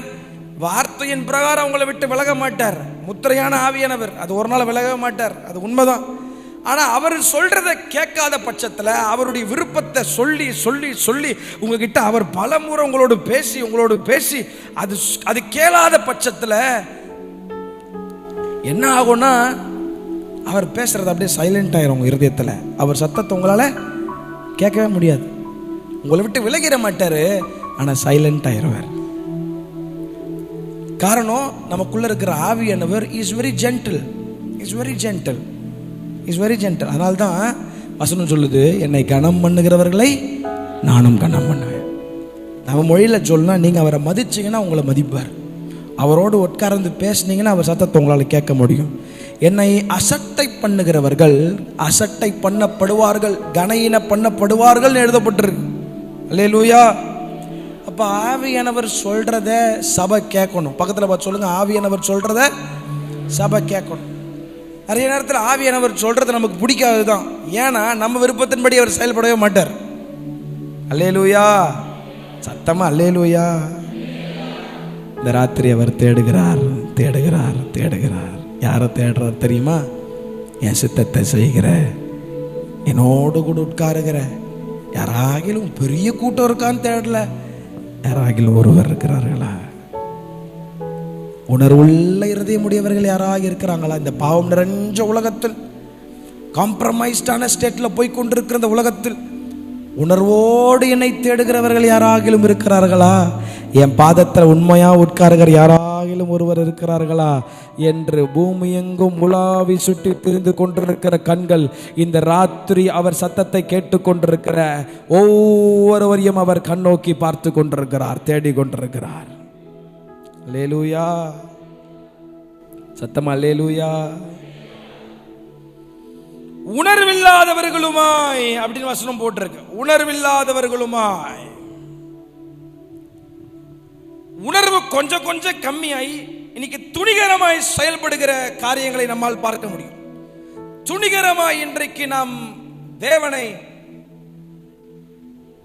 வார்த்தையின் பிரகாரம் உங்களை விட்டு விலக மாட்டார். முத்திரையான ஆவியானவர், அது ஒரு நாள் விலக மாட்டார், அது உண்மைதான். ஆனா அவர் சொல்றதை கேட்காத பட்சத்தில், அவருடைய விருப்பத்தை சொல்லி சொல்லி சொல்லி உங்ககிட்ட அவர் பல முறை உங்களோடு பேசி அது கேளாத பட்சத்தில் என்ன ஆகும்னா, அவர் பேசுறது அப்படியே சைலண்ட் ஆயிரும் உங்க இருதயத்தில். அவர் சத்தத்தை உங்களால கேட்கவே முடியாது. உங்களை விட்டு விலகிட மாட்டாரு, ஆனா சைலண்ட் ஆயிருவார். காரணம், நமக்குள்ள இருக்கிற ஆவியானவர் இஸ் வெரி ஜென்டில். அதனால்தான் வசனம் சொல்லுது, என்னை கனம் பண்ணுகிறவர்களை நானும் கனம் பண்ணுவேன். நம்ம மொழியில சொன்னா, நீங்க அவரை மதிச்சீங்கன்னா உங்களை மதிப்பார். அவரோடு உட்கார்ந்து பேசுனீங்கன்னா அவர் சத்தத்தை உங்களால் கேட்க முடியும். என்னை அசட்டை பண்ணுகிறவர்கள் அசட்டை பண்ணப்படுவார்கள், கனஈன பண்ணப்படுவார்கள் எழுதப்பட்டிருக்கு. அல்லேலூயா. அப்ப ஆவியானவர் சொல்றத சபை கேட்கணும். பக்கத்தில் பார்த்து சொல்லுங்க, ஆவியானவர் சொல்றத சபை கேட்கணும். நிறைய நேரத்தில் ஆவியானவர் சொல்றது நமக்கு பிடிக்காதுதான். ஏன்னா நம்ம விருப்பத்தின்படி அவர் செயல்படவே மாட்டார். அல்லேலூயா. சத்தமா அல்லேலூயா. இந்த ராத்திரி அவர் தேடுகிறார். யாரை தேடுறார் தெரியுமா? என் சித்தத்தை செய்கிற, என்னோடு கூட உட்காருகிற யாராகிலும். பெரிய கூட்டம் இருக்கான்னு தேடல, யாராகிலும் ஒருவர் இருக்கிறார்களா? உணர்வுள்ள இருதயமுடையவர்கள் யாராக இருக்கிறாங்களா? இந்த பாவம் நிறைஞ்ச உலகத்தில், காம்ப்ரமைஸ்டான ஸ்டேட்ல போய் கொண்டிருக்கிற இந்த உலகத்தில் உணர்வோடு என்னை தேடுகிறவர்கள் யாராகிலும் இருக்கிறார்களா? என் பாதத்தில் உண்மையா உட்காருகிற யாராகிலும் ஒருவர் இருக்கிறார்களா என்று பூமி எங்கும் உலாவி சுற்றி திரிந்து கொண்டிருக்கிற கண்கள் இந்த ராத்திரி அவர் சத்தத்தை கேட்டுக்கொண்டிருக்கிற ஒவ்வொருவரையும் அவர் கண்ணோக்கி பார்த்து கொண்டிருக்கிறார், தேடி கொண்டிருக்கிறார். அல்லேலூயா, சத்தமா அல்லேலூயா. உணர்வில்லாதவர்களுமாய் அப்படின்னு வசனம் போட்டிருக்கு. உணர்வில்லாதவர்களுமாய், உணர்வு கொஞ்சம் கொஞ்சம் கம்மியாய் இன்னைக்கு துணிகரமாய் செயல்படுகிற காரியங்களை நம்மால் பார்க்க முடியும். துணிகரமாய் இன்றைக்கு நாம் தேவனை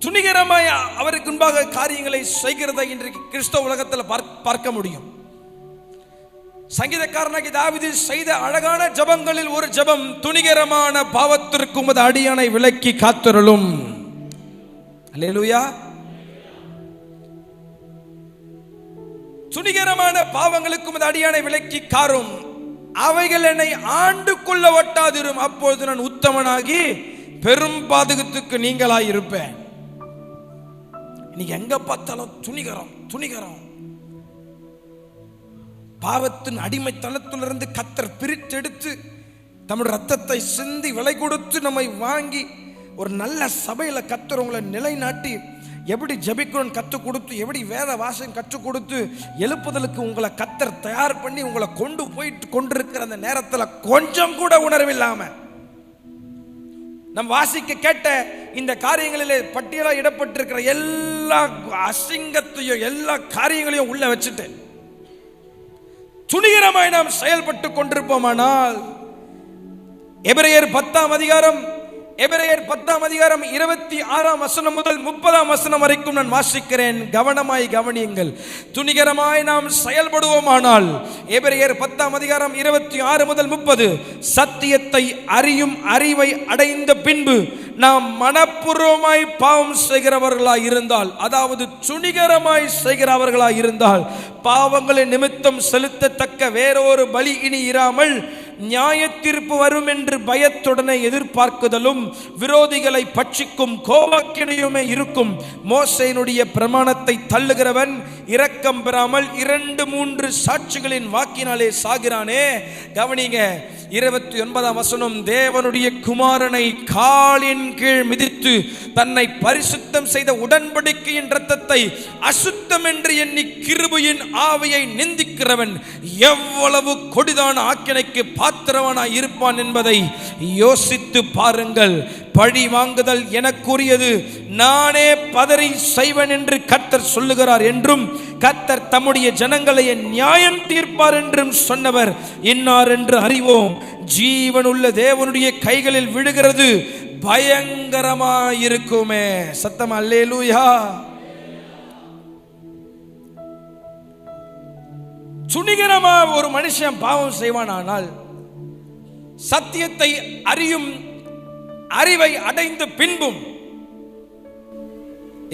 துணிகரமாய் அவருக்கு முன்பாக காரியங்களை செய்கிறதை இன்றைக்கு கிறிஸ்தவ உலகத்தில் பார்க்க முடியும். சங்கீதக்காரனாகி தாவீது செய்த அழகான ஜபங்களில் ஒரு ஜபம், துணிகரமான பாவத்திற்கு உமது அடியானை விலக்கி காத்தருளும். அல்லேலூயா. துணிகரமான பாவங்களுக்கு உமது அடியானை விலக்கி காரும், அவைகள் என்னை ஆண்டு கொள்ள ஒட்டாதிரும், அப்பொழுது நான் உத்தமனாகி பெரும் பாதகத்துக்கு நீங்களாய் இருப்பேன். இன்னைக்கு எங்க பார்த்தாலும் துணிகரம் துணிகரம். பாவத்தின் அடிமைத்தனத்திலிருந்து கர்த்தர் பிரித்தெடுத்து தம்முடைய ரத்தத்தை சிந்தி விலை கொடுத்து நம்மை வாங்கி ஒரு நல்ல சபையில கர்த்தர் உங்களை நிலைநாட்டி எப்படி ஜெபிக்கணும் கற்றுக் கொடுத்து, எப்படி வேத வாசகம் கற்றுக் கொடுத்து எழுப்புதலுக்கு உங்களை கர்த்தர் தயார் பண்ணி உங்களை கொண்டு போயிட்டு கொண்டிருக்கிற அந்த நேரத்தில் கொஞ்சம் கூட உணர்வில்லாம நம் வாசிக்க கேட்ட இந்த காரியங்களிலே பட்டியலாக இடப்பட்டிருக்கிற எல்லா அசிங்கத்தையும் எல்லா காரியங்களையும் உள்ள வச்சுட்டு துணிகரமாய் நாம் செயல்பட்டு கொண்டிருப்போமானால், எபிரேயர் 10ஆம் அதிகாரம் 26ஆம் வசனம் முதல் 30ஆம் வசனம் வரைக்கும் நான் வாசிக்கிறேன். கவனமாய் கவனியுங்கள். துணிகரமாய் நாம் செயல்படுவோமானால், எபிரேயர் 10ஆம் அதிகாரம் 26 முதல் 30, சத்தியத்தை அறியும் அறிவை அடைந்த பின்பு நாம் மனப்பூர்வமாய் பாவம் செய்கிறவர்களாய் இருந்தால், அதாவது துணிகரமாய் செய்கிறவர்களாய் இருந்தால், பாவங்களின் நிமித்தம் செலுத்தத்தக்க வேறொரு பலி இனி இராமல் நியாய தீர்ப்பு வரும் என்று பயத்துடனே எதிர்பார்க்குதலும் விரோதிகளை பட்சிக்கும் கோபக்கினையுமே இருக்கும். மோசேயினுடைய பிரமாணத்தை தள்ளுகிறவன் இரக்கம் பெறாமல் 2-3 சாட்சிகளின் வாக்கினாலே சாகிறானே. கவனிங்க, 29ஆம் வசனம், தேவனுடைய குமாரனை காலின் கீழ் மிதித்து தன்னை பரிசுத்தம் செய்த உடன்படிக்கையின் இரத்தத்தை அசுத்தம் என்று எண்ணி கிருபையின் ஆவியை நிந்திக்கிறவன் எவ்வளவு கொடிதான ஆக்கினைக்கு பாத்திரவனாய் இருப்பான் என்பதை யோசித்து பாருங்கள். பழி வாங்குதல் எனக்குரியது, நானே பதறி செய்வன் என்று கர்த்தர் சொல்லுகிறார் என்றும், கர்த்தர் தம்முடைய ஜனங்களை நியாயம் தீர்ப்பார் என்றும் சொன்னவர் இன்னார் என்று அறிவோம். ஜீவனுள்ள தேவனுடைய கைகளில் விழுகிறது பயங்கரமாயிருக்குமே. சத்தம் அல்லேலூயா. துணிகரமா ஒரு மனுஷன் பாவம் செய்வானால், சத்தியத்தை அறியும் அறிவை அடைந்த பின்பும்,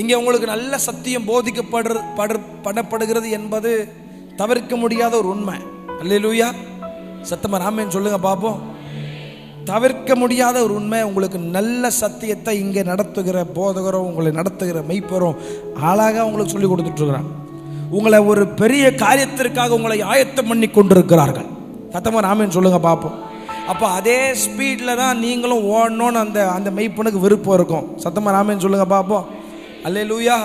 இங்கே உங்களுக்கு நல்ல சத்தியம் போதிக்கப்படப்படுகிறது என்பது தவிர்க்க முடியாத ஒரு உண்மை. அல்லேலூயா. சத்தமா ஆமென் சொல்லுங்க பாப்போம். தவிர்க்க முடியாத ஒரு உண்மை. உங்களுக்கு நல்ல சத்தியத்தை இங்கே நடத்துகிற போதகரும் உங்களை நடத்துகிற மெய்ப்பரும் அழகாக உங்களுக்கு சொல்லி கொடுத்துட்டு இருக்கிறான். உங்களை ஒரு பெரிய காரியத்திற்காக உங்களை ஆயத்தம் பண்ணி கொண்டிருக்கிறார்கள். சத்தமா ஆமென் சொல்லுங்க பாப்போம். அப்போ அதே ஸ்பீடில் தான் நீங்களும் ஓடணும்னு அந்த மெய்ப்பனுக்கு விருப்பம் இருக்கும். சத்தமா ஆமென் சொல்லுங்க பாப்போம். அல்லேலூயா.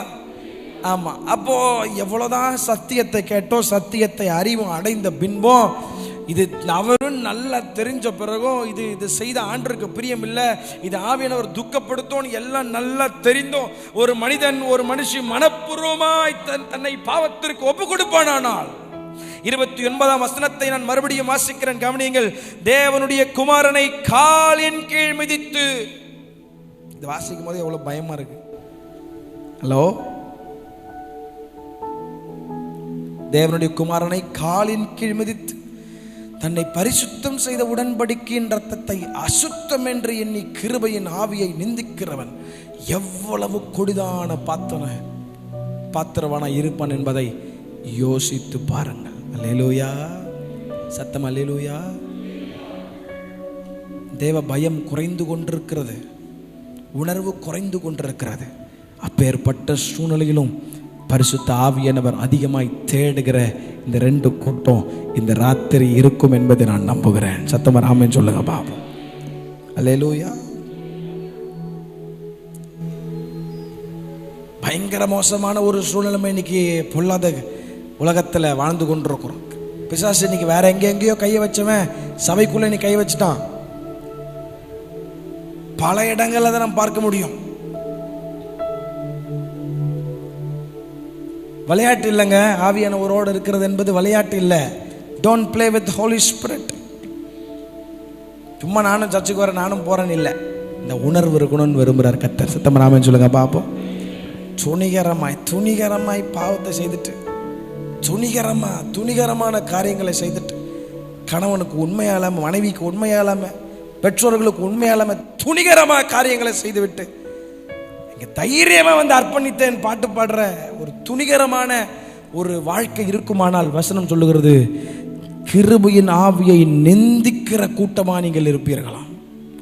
ஆமாம். அப்போது எவ்வளோதான் சத்தியத்தை கேட்டோம், சத்தியத்தை அறிவும் அடைந்த பின்பும், இது அவரும் நல்லா தெரிஞ்ச பிறகும் இது செய்த ஆண்டருக்கு பிரியம் இல்லை, இது ஆவியானவர் துக்கப்படுத்தும் எல்லாம் நல்லா தெரிந்தோம் ஒரு மனிதன் ஒரு மனுஷி மனப்பூர்வமாய் தன்னை பாவத்திற்கு ஒப்பு கொடுப்பானால், 29ஆம் வசனத்தை நான் மறுபடியும் வாசிக்கிறேன், கவனியுங்கள். தேவனுடைய குமாரனை காலின் கீழ் மிதித்து, இது வாசிக்கும் போது எவ்வளவு பயமா இருக்கு. ஹலோ, தேவனுடைய குமாரனை காலின் கீழ் மிதித்து தன்னை பரிசுத்தம் செய்த உடன்படிக்கையின் இரத்தத்தை அசுத்தம் என்று எண்ணி கிருபையின் ஆவியை நிந்திக்கிறவன் எவ்வளவு கொடிதான பாத்திரவான இருப்பான் என்பதை யோசித்து பாருங்கள். அல்லேலூயா. சத்தம் அல்லேலூயா. தேவ பயம் குறைந்து கொண்டிருக்கிறது, உணர்வு குறைந்து கொண்டிருக்கிறது. அப்பேற்பட்ட சூழ்நிலையிலும் பரிசுத்த ஆவியானவர் அதிகமாய் தேடுகிற இந்த 2 கூட்டம் இந்த ராத்திரி இருக்கும் என்பதை நான் நம்புகிறேன். சத்தமா ஆமென் சொல்லுங்க பாப்போம். அல்லேலூயா. பயங்கர மோசமான ஒரு சூழ்நிலை இன்னைக்கு பொல்லாத உலகத்தில் வாழ்ந்து கொண்டிருக்கிறோம். பிசாசு இன்னைக்கு வேற எங்கேயோ கையை வச்சவன் சபைக்குள்ள இன்னைக்கு கை வச்சுட்டான். பல இடங்கள்ல அதை நம்ம பார்க்க முடியும். விளையாட்டு இல்லைங்க. ஆவியானவரோடு இருக்கிறது என்பது விளையாட்டு இல்லை. Don't play with holy spirit. சும்மா நானும் சர்ச்சுக்கு வர நானும் போறேன்னு இல்லை. இந்த உணர்வு இருக்கணும்னு விரும்புகிறார் கர்த்தர். சத்தமா ஆமென் சொல்லுங்க பார்ப்போம். துணிகரமாய் பாவத்தை செய்துட்டு, துணிகரமான காரியங்களை செய்துட்டு, கணவனுக்கு உண்மையாலாம, மனைவிக்கு உண்மையாலாம, பெற்றோர்களுக்கு உண்மையாலாம துணிகரமான காரியங்களை செய்துவிட்டு இங்கே தைரியமாக வந்து அர்ப்பணித்தேன் பாட்டு பாடுற ஒரு துணிகரமான ஒரு வாழ்க்கை இருக்குமானால் வசனம் சொல்லுகிறது, கிருபையின் ஆவியை நிந்திக்கிற கூட்டமா நீங்கள் இருப்பீர்களாம்.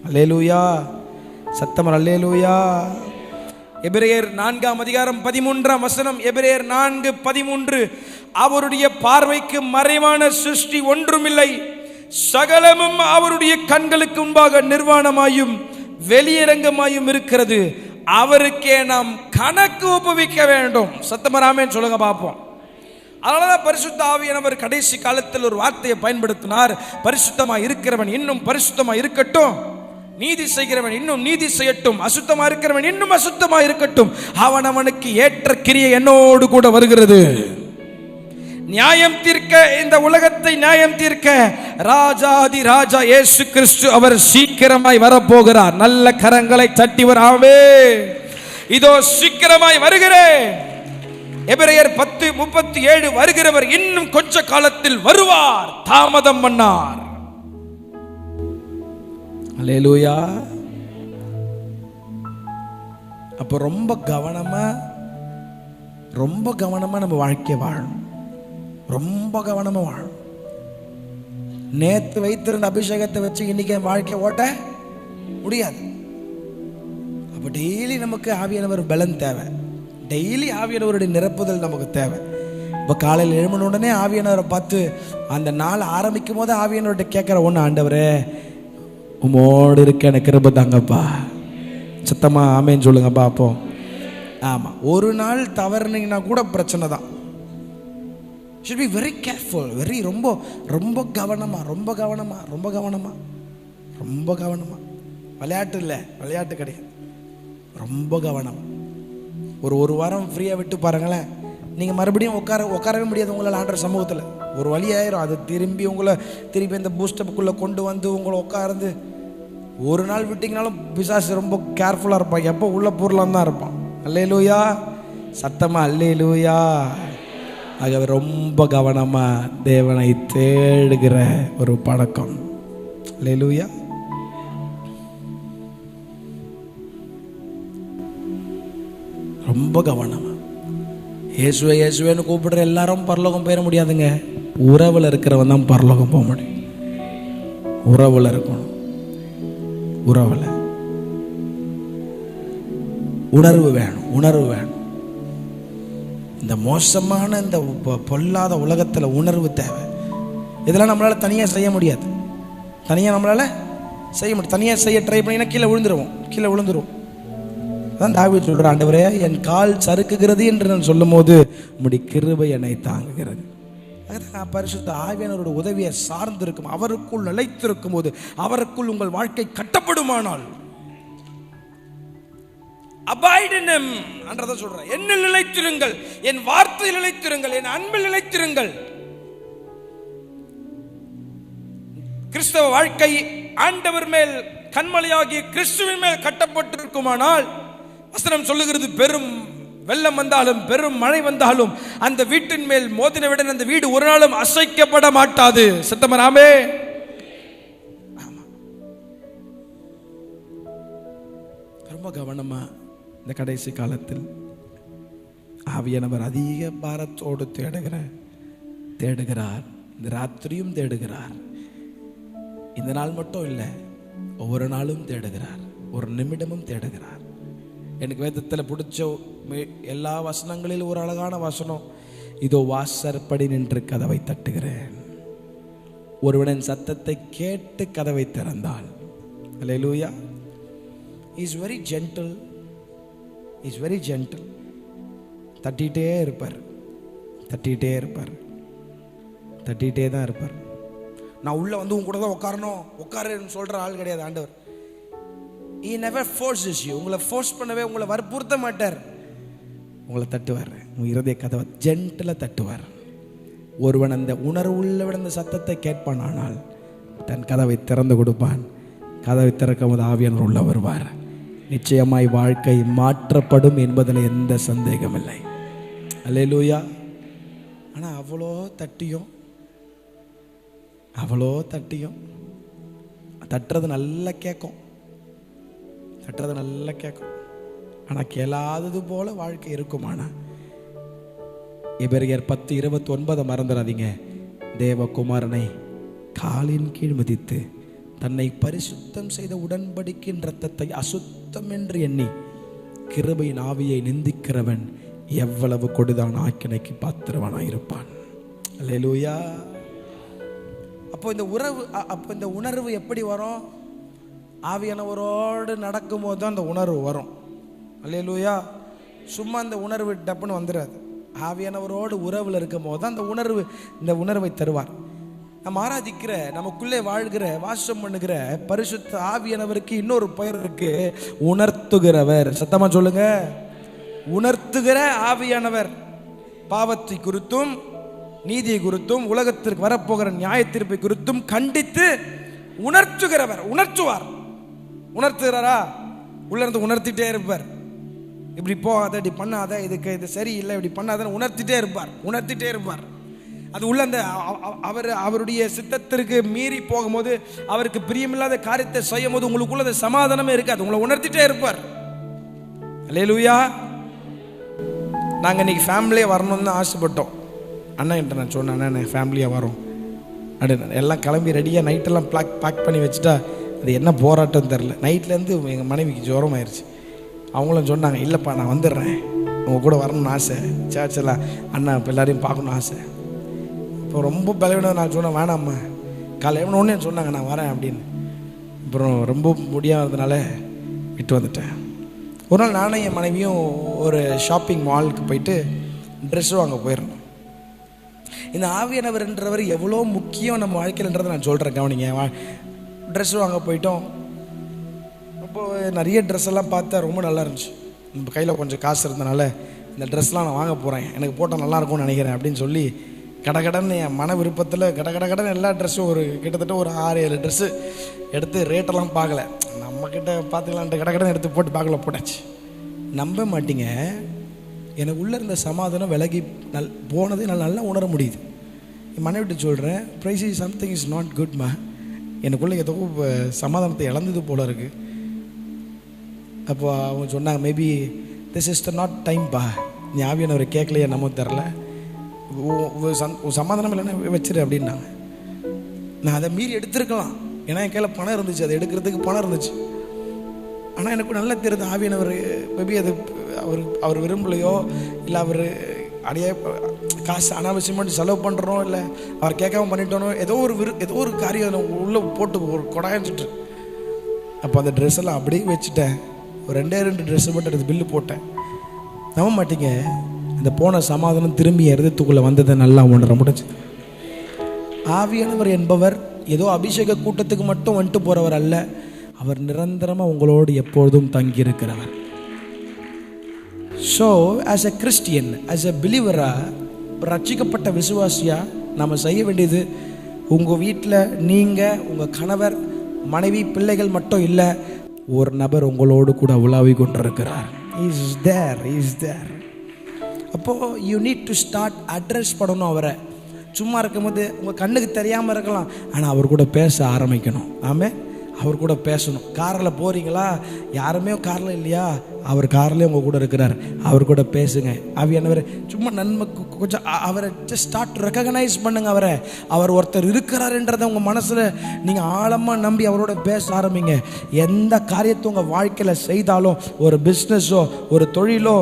அல்லேலூயா. சத்தமர் அல்லேலூயா. எபிரேயர் 4:13 எபிரேயர் 4:13 அவருடைய பார்வைக்கு மறைவான சிருஷ்டி ஒன்றுமில்லை, சகலமும் அவருடைய கண்களுக்கு முன்பாக நிர்வாணமாயும் வெளியரங்கமாயும் இருக்கிறது, அவருக்கே நாம் கணக்கு ஒப்புவிக்க வேண்டும். சத்தமர் ஆமென் சொல்லுங்க பார்ப்போம். அதனாலதான் பரிசுத்த ஆவியானவர் கடைசி காலத்தில் ஒரு வார்த்தையை பயன்படுத்தினார். பரிசுத்தமா இருக்கிறவன் இன்னும் பரிசுத்தமா இருக்கட்டும், நீதி செய்கிறவன் இன்னும் நீதி செய்யட்டும், அசுத்தமா இருக்கிறவன் இன்னும் அசுத்தமா இருக்கட்டும், அவனுக்கு ஏற்ற கிரியை என்னோடு கூட வருகிறது. நியாயம் தீர்க்க, இந்த உலகத்தை நியாயம் தீர்க்க ராஜாதி ராஜா இயேசு கிறிஸ்து அவர் சீக்கிரமாய் வரப்போகிறார். நல்ல கரங்களை தட்டிவராவே, இதோ சீக்கிரமாய் வருகிறேன். எபிரேயர் 10:37 வருகிறவர் இன்னும் கொஞ்ச காலத்தில் வருவார், தாமதம் பண்ணார். அல்லேலூயா. அப்ப ரொம்ப கவனமா நம்ம வாழ்க்கையை வாழணும். ரொம்ப கவனமா வாழணும். நேத்து வைத்திருந்த அபிஷேகத்தை வச்சு இன்னைக்கு வாழ்க்கை ஓட்ட முடியாது. அப்ப டெய்லி நமக்கு ஆவியானவர் பலன் தேவை. டெய்லி ஆவியானவருடைய நிரப்புதல் நமக்கு தேவை. இப்போ காலையில் எழும்பின உடனே ஆவியானவரை பார்த்து அந்த நாள் ஆரம்பிக்கும் போது ஆவியானவர்கிட்ட கேட்குற ஒன்று, ஆண்டவரே உமோடு இருக்க எனக்கு கிருபை தாங்கப்பா. சத்தமா ஆமேன்னு சொல்லுங்க பார்ப்போம். ஆமாம், ஒரு நாள் தவறுனீங்கன்னா கூட பிரச்சனை தான். should be very careful, ரொம்ப கவனமா. விளையாட்டு இல்லை, விளையாட்டு கிடையாது, ரொம்ப கவனம். ஒரு வாரம் ஃப்ரீயாக விட்டு பாருங்களேன், நீங்கள் மறுபடியும் உட்காரவே முடியாது உங்களால் ஆண்டவர் சமூகத்தில். ஒரு வழி ஆயிரும். அது திரும்பி இந்த பூஸ்டப்புக்குள்ளே கொண்டு வந்து உங்களை உட்கார்ந்து ஒரு நாள் விட்டிங்கனாலும் பிசாசு ரொம்ப கேர்ஃபுல்லாக இருப்பான். எப்போ உள்ள பூரலாம் தான் இருப்பான். அல்லேலூயா. சத்தமா அல்லேலூயா. ஆகவே ரொம்ப கவனமாக தேவனை தேடுகிற ஒரு பழக்கம். அல்லேலூயா. ரொம்ப கவனமா. இயேசுவேன்னு கூப்பிடுற எல்லாரும் பரலோகம் போயிட முடியாதுங்க. உறவில் இருக்கிறவன் தான் பரலோகம் போக முடியும். உறவில் இருக்கணும். உறவில் உணர்வு வேணும். இந்த மோசமான இந்த பொல்லாத உலகத்தில் உணர்வு தேவை. இதெல்லாம் நம்மளால தனியாக செய்ய முடியாது. தனியாக செய்ய ட்ரை பண்ணினா கீழே விழுந்துருவோம். அதான் தாவீது சொல்ற, ஆண்டவரே என் கால் சறுக்குகிறது என்று நான் சொல்லும் போது உம்முடைய கிருபை என்னை தாங்குகிறது. அதான் பரிசுத்த ஆவியானவரோட உதவியை சார்ந்திருக்கும், அவருக்குள் நிலைத்திருக்கும் போது, அவருக்குள் உங்கள் வாழ்க்கை கட்டப்படுமானால், abide in him என்றத சொல்றேன். என்னில் நிலைத்திருங்கள், என் வார்த்தையில் நிலைத்திருங்கள், என் அன்பில் நிலைத்திருங்கள். கிறிஸ்தவ வாழ்க்கை ஆண்டவர் மேல், கண்மலையாகிய கிறிஸ்துவின் மேல் கட்டப்பட்டிருக்குமானால், வசனம் சொல்லுகிறது, பெரும் வெள்ளம் வந்தாலும் பெரும் மழை வந்தாலும் அந்த வீட்டின் மேல் மோதினவுடன் அந்த வீடு ஒரு நாளும் அசைக்கப்பட மாட்டாது. சத்தமராமே. ரொம்ப கவனமா இந்த கடைசி காலத்தில் ஆவியானவர் அதிக பாரத்தோடு தேடுகிறார். இந்த ராத்திரியும் தேடுகிறார். இந்த நாள் மட்டும் இல்லை, ஒவ்வொரு நாளும் தேடுகிறார், ஒரு நிமிடமும் தேடுகிறார். எனக்கு வேதத்தில் பிடிச்ச எல்லா வசனங்களிலும் ஒரு அழகான வசனம், இதோ வாசற்படி நின்று கதவை தட்டுகிறேன், ஒருவனின் சத்தத்தை கேட்டு கதவை திறந்தால். Hallelujah. Is very gentle, is very gentle. தட்டிகிட்டே இருப்பார், தட்டிகிட்டே இருப்பார், தட்டிகிட்டே தான் இருப்பார். நான் உள்ளே வந்து உங்க கூட தான் உட்காரணும், உட்காருன்னு சொல்கிற ஆள் கிடையாது ஆண்டவர். He never forces you. உங்களை ஃபோர்ஸ் பண்ணவே, உங்களை வற்புறுத்த மாட்டார். உங்களை தட்டுவார், உங்கள் இருதய கதவை ஜென்டிலாக தட்டுவார். ஒருவன் அந்த உணர்வு உள்ளவன் அந்த சத்தத்தை கேட்பான், ஆனால் தன் கதவை திறந்து கொடுப்பான். கதவை திறக்கும் போது ஆவியானவர் உள்ள வருவார். நிச்சயமாய் வாழ்க்கை மாற்றப்படும் என்பதில் எந்த சந்தேகம் இல்லை. அல்லேலூயா. ஆனால் அவ்வளோ தட்டியும் தட்டுறது நல்லா கேட்கும், தட்டுறது நல்லா கேட்கும். ஆனால் கேளாதது போல வாழ்க்கை இருக்குமானா? எபிரேயர் 10:29 மறந்துடாதீங்க. தேவகுமாரனை காலின் கீழ் மிதித்து தன்னை பரிசுத்தம் செய்த உடன்படிக்கையின் இரத்தத்தை அசுத்தம் என்று எண்ணி கிருபையின் ஆவியை நிந்திக்கிறவன் எவ்வளவு கொடுதான் ஆக்கினைக்கு பாத்திரவனாயிருப்பான். அல்லேலூயா. அப்போ இந்த உணர்வு எப்படி வரும்? ஆவியானவரோடு நடக்கும்போது தான் அந்த உணர்வு வரும். அல்லேலூயா. சும்மா இந்த உணர்வு டப்புன்னு வந்துடாது. ஆவியானவரோடு உறவில் இருக்கும் போது தான் இந்த உணர்வை தருவார். நம்ம ஆராதிக்கிற, நமக்குள்ளே வாழ்கிற, வாசம் பண்ணுகிற பரிசுத்த ஆவியானவருக்கு இன்னொரு பெயர் இருக்கு, உணர்த்துகிறவர். சத்தமா சொல்லுங்க, உணர்த்துகிற ஆவியானவர். பாவத்தை குறித்தும் நீதியை குறித்தும் உலகத்திற்கு வரப்போகிற நியாய தீர்ப்பை குறித்தும் கண்டித்து உணர்த்துகிறவர். உணர்த்துவார். உணர்த்துகிறாரா? உள்ள இருந்து உணர்த்திட்டே இருப்பார். இப்படி போகாத, இப்படி பண்ணாத, இது சரியில்லை, இப்படி பண்ணாதன்னு உணர்த்திட்டே இருப்பார். அது உள்ள அந்த அவருடைய சித்தத்திற்கு மீறி போகும்போது, அவருக்கு பிரியமில்லாத காரியத்தை செய்யும் போது உங்களுக்குள்ள அந்த சமாதானமே இருக்காது. உங்களை உணர்த்திட்டே இருப்பார். அல்லேலூயா. நாங்கள் இன்னைக்கு ஃபேமிலியே வரணும்னு தான் ஆசைப்பட்டோம். அண்ணா என்கிட்ட நான் சொன்னேன், அண்ணா ஃபேமிலியாக வரோம் அப்படின்னு. எல்லாம் கிளம்பி ரெடியாக நைட்டெல்லாம் பேக் பண்ணி வச்சுட்டா அது என்ன போராட்டம் தெரில. நைட்லேருந்து எங்கள் மனைவிக்கு ஜுரம் ஆயிடுச்சு. அவங்களும் சொன்னாங்க, இல்லைப்பா நான் வந்துடுறேன், உங்கள் கூட வரணும்னு ஆசை, சேர்ச்செல்லாம் அண்ணா இப்போ எல்லாரையும் பார்க்கணுன்னு ஆசை. இப்போ ரொம்ப பலவீனம். நான் சொன்னேன், வேணாம்மா காலையில் ஒன்றே சொன்னாங்க, நான் வரேன் அப்படின்னு. அப்புறம் ரொம்ப முடியாததுனால விட்டு வந்துட்டேன். ஒரு நாள் நானும் என் மனைவியும் ஒரு ஷாப்பிங் மாலுக்கு போயிட்டு ட்ரெஸ்ஸு வாங்க போயிடணும். இந்த ஆவியானவர்ன்றவர் எவ்வளோ முக்கியம் நம்ம வாழ்க்கையில்ன்றதை நான் சொல்கிறேன், கவனிங்க. ட்ரெஸ்ஸு வாங்க போயிட்டோம். அப்போது நிறைய ட்ரெஸ் எல்லாம் பார்த்தா ரொம்ப நல்லா இருந்துச்சு. நம்ம கையில் கொஞ்சம் காசு இருந்தனால இந்த ட்ரெஸ்லாம் நான் வாங்க போகிறேன், எனக்கு போட்டால் நல்லாயிருக்கும்னு நினைக்கிறேன் அப்படின்னு சொல்லி கடகடன்னு என் மன விருப்பத்தில் கடகடன்னு எல்லா ட்ரெஸ்ஸும் கிட்டத்தட்ட ஒரு 6-7 ட்ரெஸ்ஸு எடுத்து ரேட்டெல்லாம் பார்க்கல, நம்மக்கிட்ட பார்த்துக்கலான்ட்டு கடகடன்னு எடுத்து போட்டு போட்டாச்சு. நம்ப மாட்டீங்க, எனக்கு உள்ளே இருந்த சமாதானம் விலகி போனது நல்லா உணர முடியுது. என் மனைவிட்டு சொல்கிறேன், ப்ரைஸ் சம்திங் இஸ் நாட் குட்மா, எனக்குள்ளே ஏதோ சமாதானத்தை இழந்தது போல இருக்குது. அப்போ அவங்க சொன்னாங்க, maybe this is the not டைம்பா, நீ ஆவியானவரை கேட்கலையே, நம்ம தெரில, சமாதானம் இல்லைன்னா வச்சிரு அப்படின்னாங்க. நான் அதை மீறி எடுத்துருக்கலாம், ஏன்னா என் கையில் பணம் இருந்துச்சு, அதை எடுக்கிறதுக்கு பணம் இருந்துச்சு. ஆனால் எனக்கு நல்லா தெரியுது, ஆவியானவர் மேபி அது அவர் விரும்பலையோ, இல்லை அவர் அடைய காசு அனாவசியமாக செலவு பண்ணுறோம், இல்லை அவர் கேட்காம பண்ணிட்டோனோ, ஏதோ ஒரு காரியம் உள்ளே போட்டு ஒரு கொடாயிட்டு. அப்போ அந்த ட்ரெஸ் எல்லாம் அப்படியே வச்சுட்டேன். ஒரு 2 ட்ரெஸ்ஸு மட்டும் எடுத்து பில்லு போட்டேன். நம்ப மாட்டீங்க, அந்த போன சமாதானம் திரும்பி இருதயத்துக்குள்ளே வந்ததை நல்லா உணர முடிச்சு. ஆவியானவர் என்பவர் ஏதோ அபிஷேக கூட்டத்துக்கு மட்டும் வந்துட்டு போகிறவர் அல்ல, அவர் நிரந்தரமாக உங்களோடு எப்பொழுதும் தங்கியிருக்கிறவர். So as a Christian, as a பிலீவராக, ரட்சிக்கப்பட்ட விசுவாசியாக நம்ம செய்ய வேண்டியது, உங்கள் வீட்டில் நீங்கள், உங்கள் கணவர், மனைவி, பிள்ளைகள் மட்டும் இல்லை, ஒரு நபர் உங்களோடு கூட உலாவி கொண்டிருக்கிறார். Is there. அப்போது you need to start address பண்ணணும் அவரை. சும்மா இருக்கும்போது உங்கள் கண்ணுக்கு தெரியாமல் இருக்கலாம், ஆனால் அவர் கூட பேச ஆரம்பிக்கணும். ஆமாம், அவர் கூட பேசணும். காரில் போகிறீங்களா, யாருமே காரில் இல்லையா, அவர் கார்லேயே உங்கள் கூட இருக்கிறார், அவர் கூட பேசுங்க. ஆவியானவர் சும்மா நன்மைக்கு கொஞ்சம் அவரை ஜஸ்ட் ஸ்டார்ட் ரெகக்னைஸ் பண்ணுங்க. அவர் ஒருத்தர் இருக்கிறாருன்றதை உங்கள் மனசில் நீங்கள் ஆழமாக நம்பி அவரோட பேச ஆரம்பிங்க. எந்த காரியத்தை உங்கள் வாழ்க்கையில் செய்தாலும், ஒரு பிஸ்னஸோ, ஒரு தொழிலோ,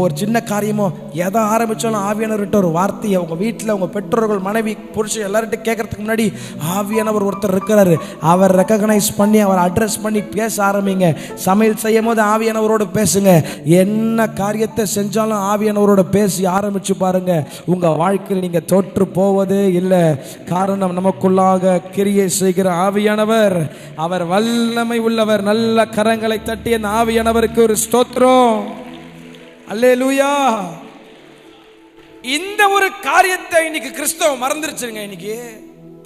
ஒரு சின்ன காரியமோ, எதை ஆரம்பித்தாலும் ஆவியானவர்கிட்ட ஒரு வார்த்தையை உங்கள் வீட்டில் உங்கள் பெற்றோர்கள், மனைவி, புருஷன் எல்லார்கிட்ட கேட்கறதுக்கு முன்னாடி ஆவியானவர் ஒருத்தர் இருக்கிறாரு, அவர் ரெகக்னைஸ் பண்ணி அவர் அட்ரஸ் பண்ணி பேச ஆரம்பிங்க. சமையல் செய்யும் போது ஆவியானவரோட பேசுங்க. என்ன காரியத்தை செஞ்சாலும் ஆவியானவரோட பேசி ஆரம்பிச்சு பாருங்க. உங்க வாழ்க்கையில் நீங்க தோற்று போவதே இல்லை. காரணம், நமக்குள்ளாக கிரியை செய்கிற ஆவியானவர். அவர் வல்லமை உள்ளவர். நல்ல கரங்களை தட்டி அந்த ஆவியானவருக்கு ஒரு ஸ்தோத்திரம். அல்லேலூயா. இந்த ஒரு காரியத்தை இன்னைக்கு கிறிஸ்தவம் மறந்துருச்சுங்க. இன்னைக்கு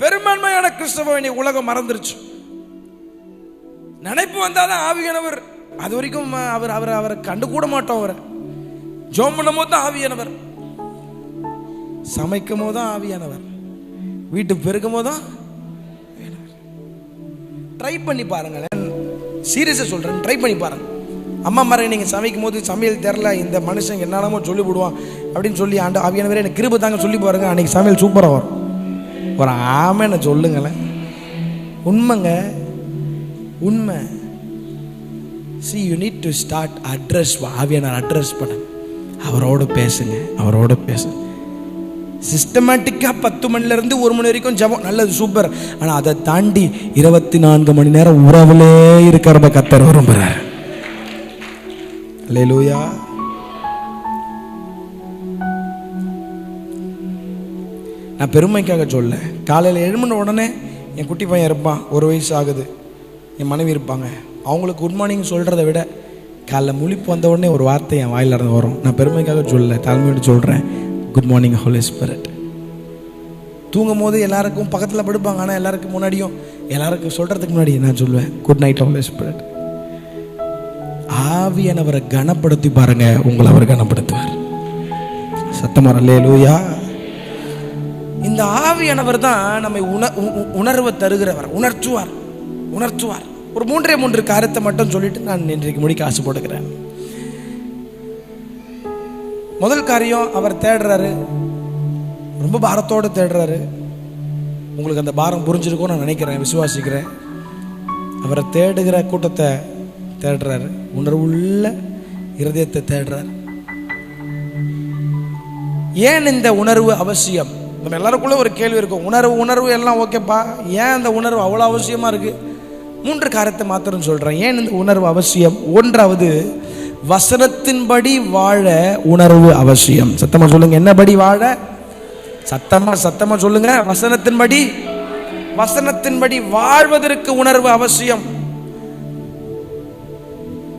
பெரும்பான்மையான கிறிஸ்தவம் இன்னைக்கு உலகம் மறந்துருச்சு. நினைப்பு வந்தாதான் ஆவியானவர். அது வரைக்கும் அவரை கண்டு கூட மாட்டோம். அவரை ஜெபம் பண்ணும் போது தான் ஆவியானவர், சமைக்கும் போது தான் ஆவியானவர், வீட்டு பெருக்கும் போது தான். ட்ரை பண்ணி பாருங்களேன், சீரியஸா சொல்றேன், ட்ரை பண்ணி பாருங்க. அம்மா மாதிரி நீங்க சமைக்கும் போது சமையல் தெரில, இந்த மனுஷன் என்னென்னமோ சொல்லி விடுவான் அப்படின்னு சொல்லி ஆண்டு ஆவியானவரே எனக்கு கிருபை தாங்க சொல்லி பாருங்க. அன்னைக்கு சமையல் சூப்பராக வரும். ஒரு ஆமைன்னு சொல்லுங்களேன். உண்மைங்க, உண்மை. See, you need to start address. ஆவியானவர் அட்ரஸ் பண்ண, அவரோட பேசுங்க, அவரோட பேசுங்க. சிஸ்டமேட்டிக்காக 10 மணிலேருந்து 1 மணி வரைக்கும் ஜெபம், நல்லது, சூப்பர். ஆனால் அதை தாண்டி 24 மணி நேரம் உறவுலே இருக்கிற கர்த்தர் விரும்புகிறார். அல்லேலூயா. நான் பெருமைக்காக சொல்ல, காலையில் எழும்பின உடனே என் குட்டி பையன் இருப்பான், 1 வயசு ஆகுது, என் மனைவி இருப்பாங்க. அவங்களுக்கு குட் மார்னிங் சொல்கிறத விட காலைல முழிப்பு வந்த உடனே ஒரு வார்த்தை என் வாயில இருந்து வரும். நான் பெருமைக்காக சொல்ல, தாழ்மையோடு சொல்கிறேன், குட் மார்னிங் ஹோலி ஸ்பிரிட். தூங்கும் போது எல்லாருக்கும் பக்கத்தில் படுப்பாங்க, ஆனால் எல்லாருக்கும் முன்னாடியும், எல்லாருக்கும் சொல்கிறதுக்கு முன்னாடி நான் சொல்லுவேன், குட் நைட் ஹோலி ஸ்பிரிட். ஆவியானவரை கனப்படுத்தி பாருங்க, உங்களை அவர் கனப்படுத்துவார். சத்தமா அல்லேலூயா. இந்த ஆவியானவர் தான் நம்மை உணர்வை தருகிறவர், உணர்த்துவார். ஒரு 3 காரியத்தை மட்டும் சொல்லிட்டு நான் இன்றைக்கு முடிக்க ஆசைப்படுகிறேன். முதல் காரியம், அவர் தேடுறாரு, ரொம்ப பாரத்தோடு தேடுறாரு. உங்களுக்கு அந்த பாரம் புரிஞ்சிருக்கும் நான் நினைக்கிறேன், விசுவாசிக்கிறேன். அவரை தேடுகிற கூட்டத்தை தேடுறாரு, உணர்வுள்ள இருதயத்தை தேடுறாரு. ஏன் இந்த உணர்வு அவசியம்? நம்ம எல்லாருக்குள்ள ஒரு கேள்வி இருக்கும், உணர்வு எல்லாம் ஓகேப்பா, ஏன் அந்த உணர்வு அவ்வளோ அவசியமா இருக்கு? 3 காரியத்தை மாத்திரம் சொல்றேன், ஏன் இந்த உணர்வு அவசியம். 1வது, வசனத்தின்படி வாழ உணர்வு அவசியம். சத்தமா சொல்லுங்க, என்னபடி வாழ? சத்தமா சொல்லுங்க, வசனத்தின்படி வாழ்வதற்கு உணர்வு அவசியம்.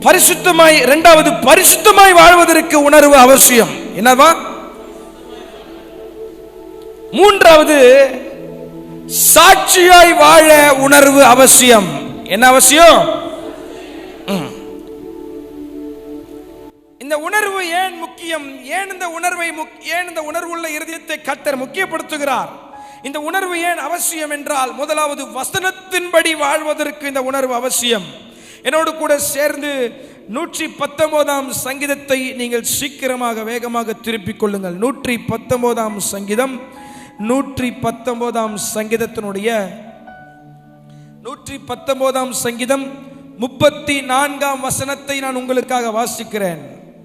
பரிசுத்தமாய், 2வது, பரிசுத்தமாய் வாழ்வதற்கு உணர்வு அவசியம். என்னவா? 3வது, சாட்சியாய் வாழ உணர்வு அவசியம். என்ன அவசியம்? இந்த உணர்வு ஏன் முக்கியம்? ஏன் இந்த உணர்வுள்ள இருதயத்தை கர்த்தர் முக்கியப்படுத்துகிறார்? இந்த உணர்வு ஏன் அவசியம் என்றால், முதலாவது, வசனத்தின்படி வாழ்வதற்கு இந்த உணர்வு அவசியம். என்னோடு கூட சேர்ந்து 119ஆம் சங்கீதத்தை நீங்கள் சீக்கிரமாக வேகமாக திருப்பிக் கொள்ளுங்கள். 119ஆம் சங்கீதம், 119ஆம் சங்கீதத்தினுடைய 119ஆம் சங்கீதம் 34ஆம் வசனத்தை நான் உங்களுக்காக வாசிக்கிறேன்.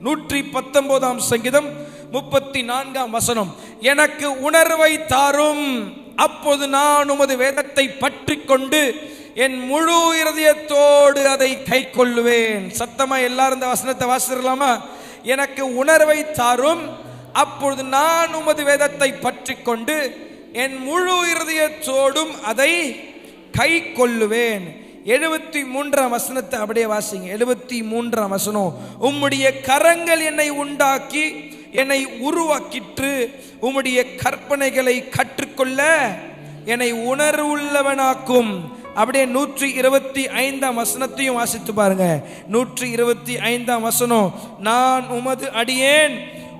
119ஆம் சங்கீதம் 34ஆம் வசனம். எனக்கு உணர்வை தாரும், அப்போது நான் உமது வேதத்தை பற்றி கொண்டு என் முழு இருதயத்தோடு அதை கை கொள்ளுவேன். சத்தமா எல்லாரும் இந்த வசனத்தை வாசிக்கலாமா? எனக்கு உணர்வை தாரும், அப்பொழுது நான் உமது வேதத்தை பற்றி கொண்டு என் முழு இருதயத்தோடும் அதை கை கொள்ளுவேன். 73ஆம் வசனத்தை அப்படியே வாசிங்க. 73ஆம் வசனம். உம்முடைய கரங்கள் என்னை உண்டாக்கி என்னை உருவாக்கிற்று, உம்முடைய கற்பனைகளை கற்றுக்கொள்ள என்னை உணர்வுள்ளவனாக்கும். அப்படியே 125ஆம் வசனத்தையும் வாசித்து பாருங்க. 125ஆம் வசனம். நான் உமது அடியேன்,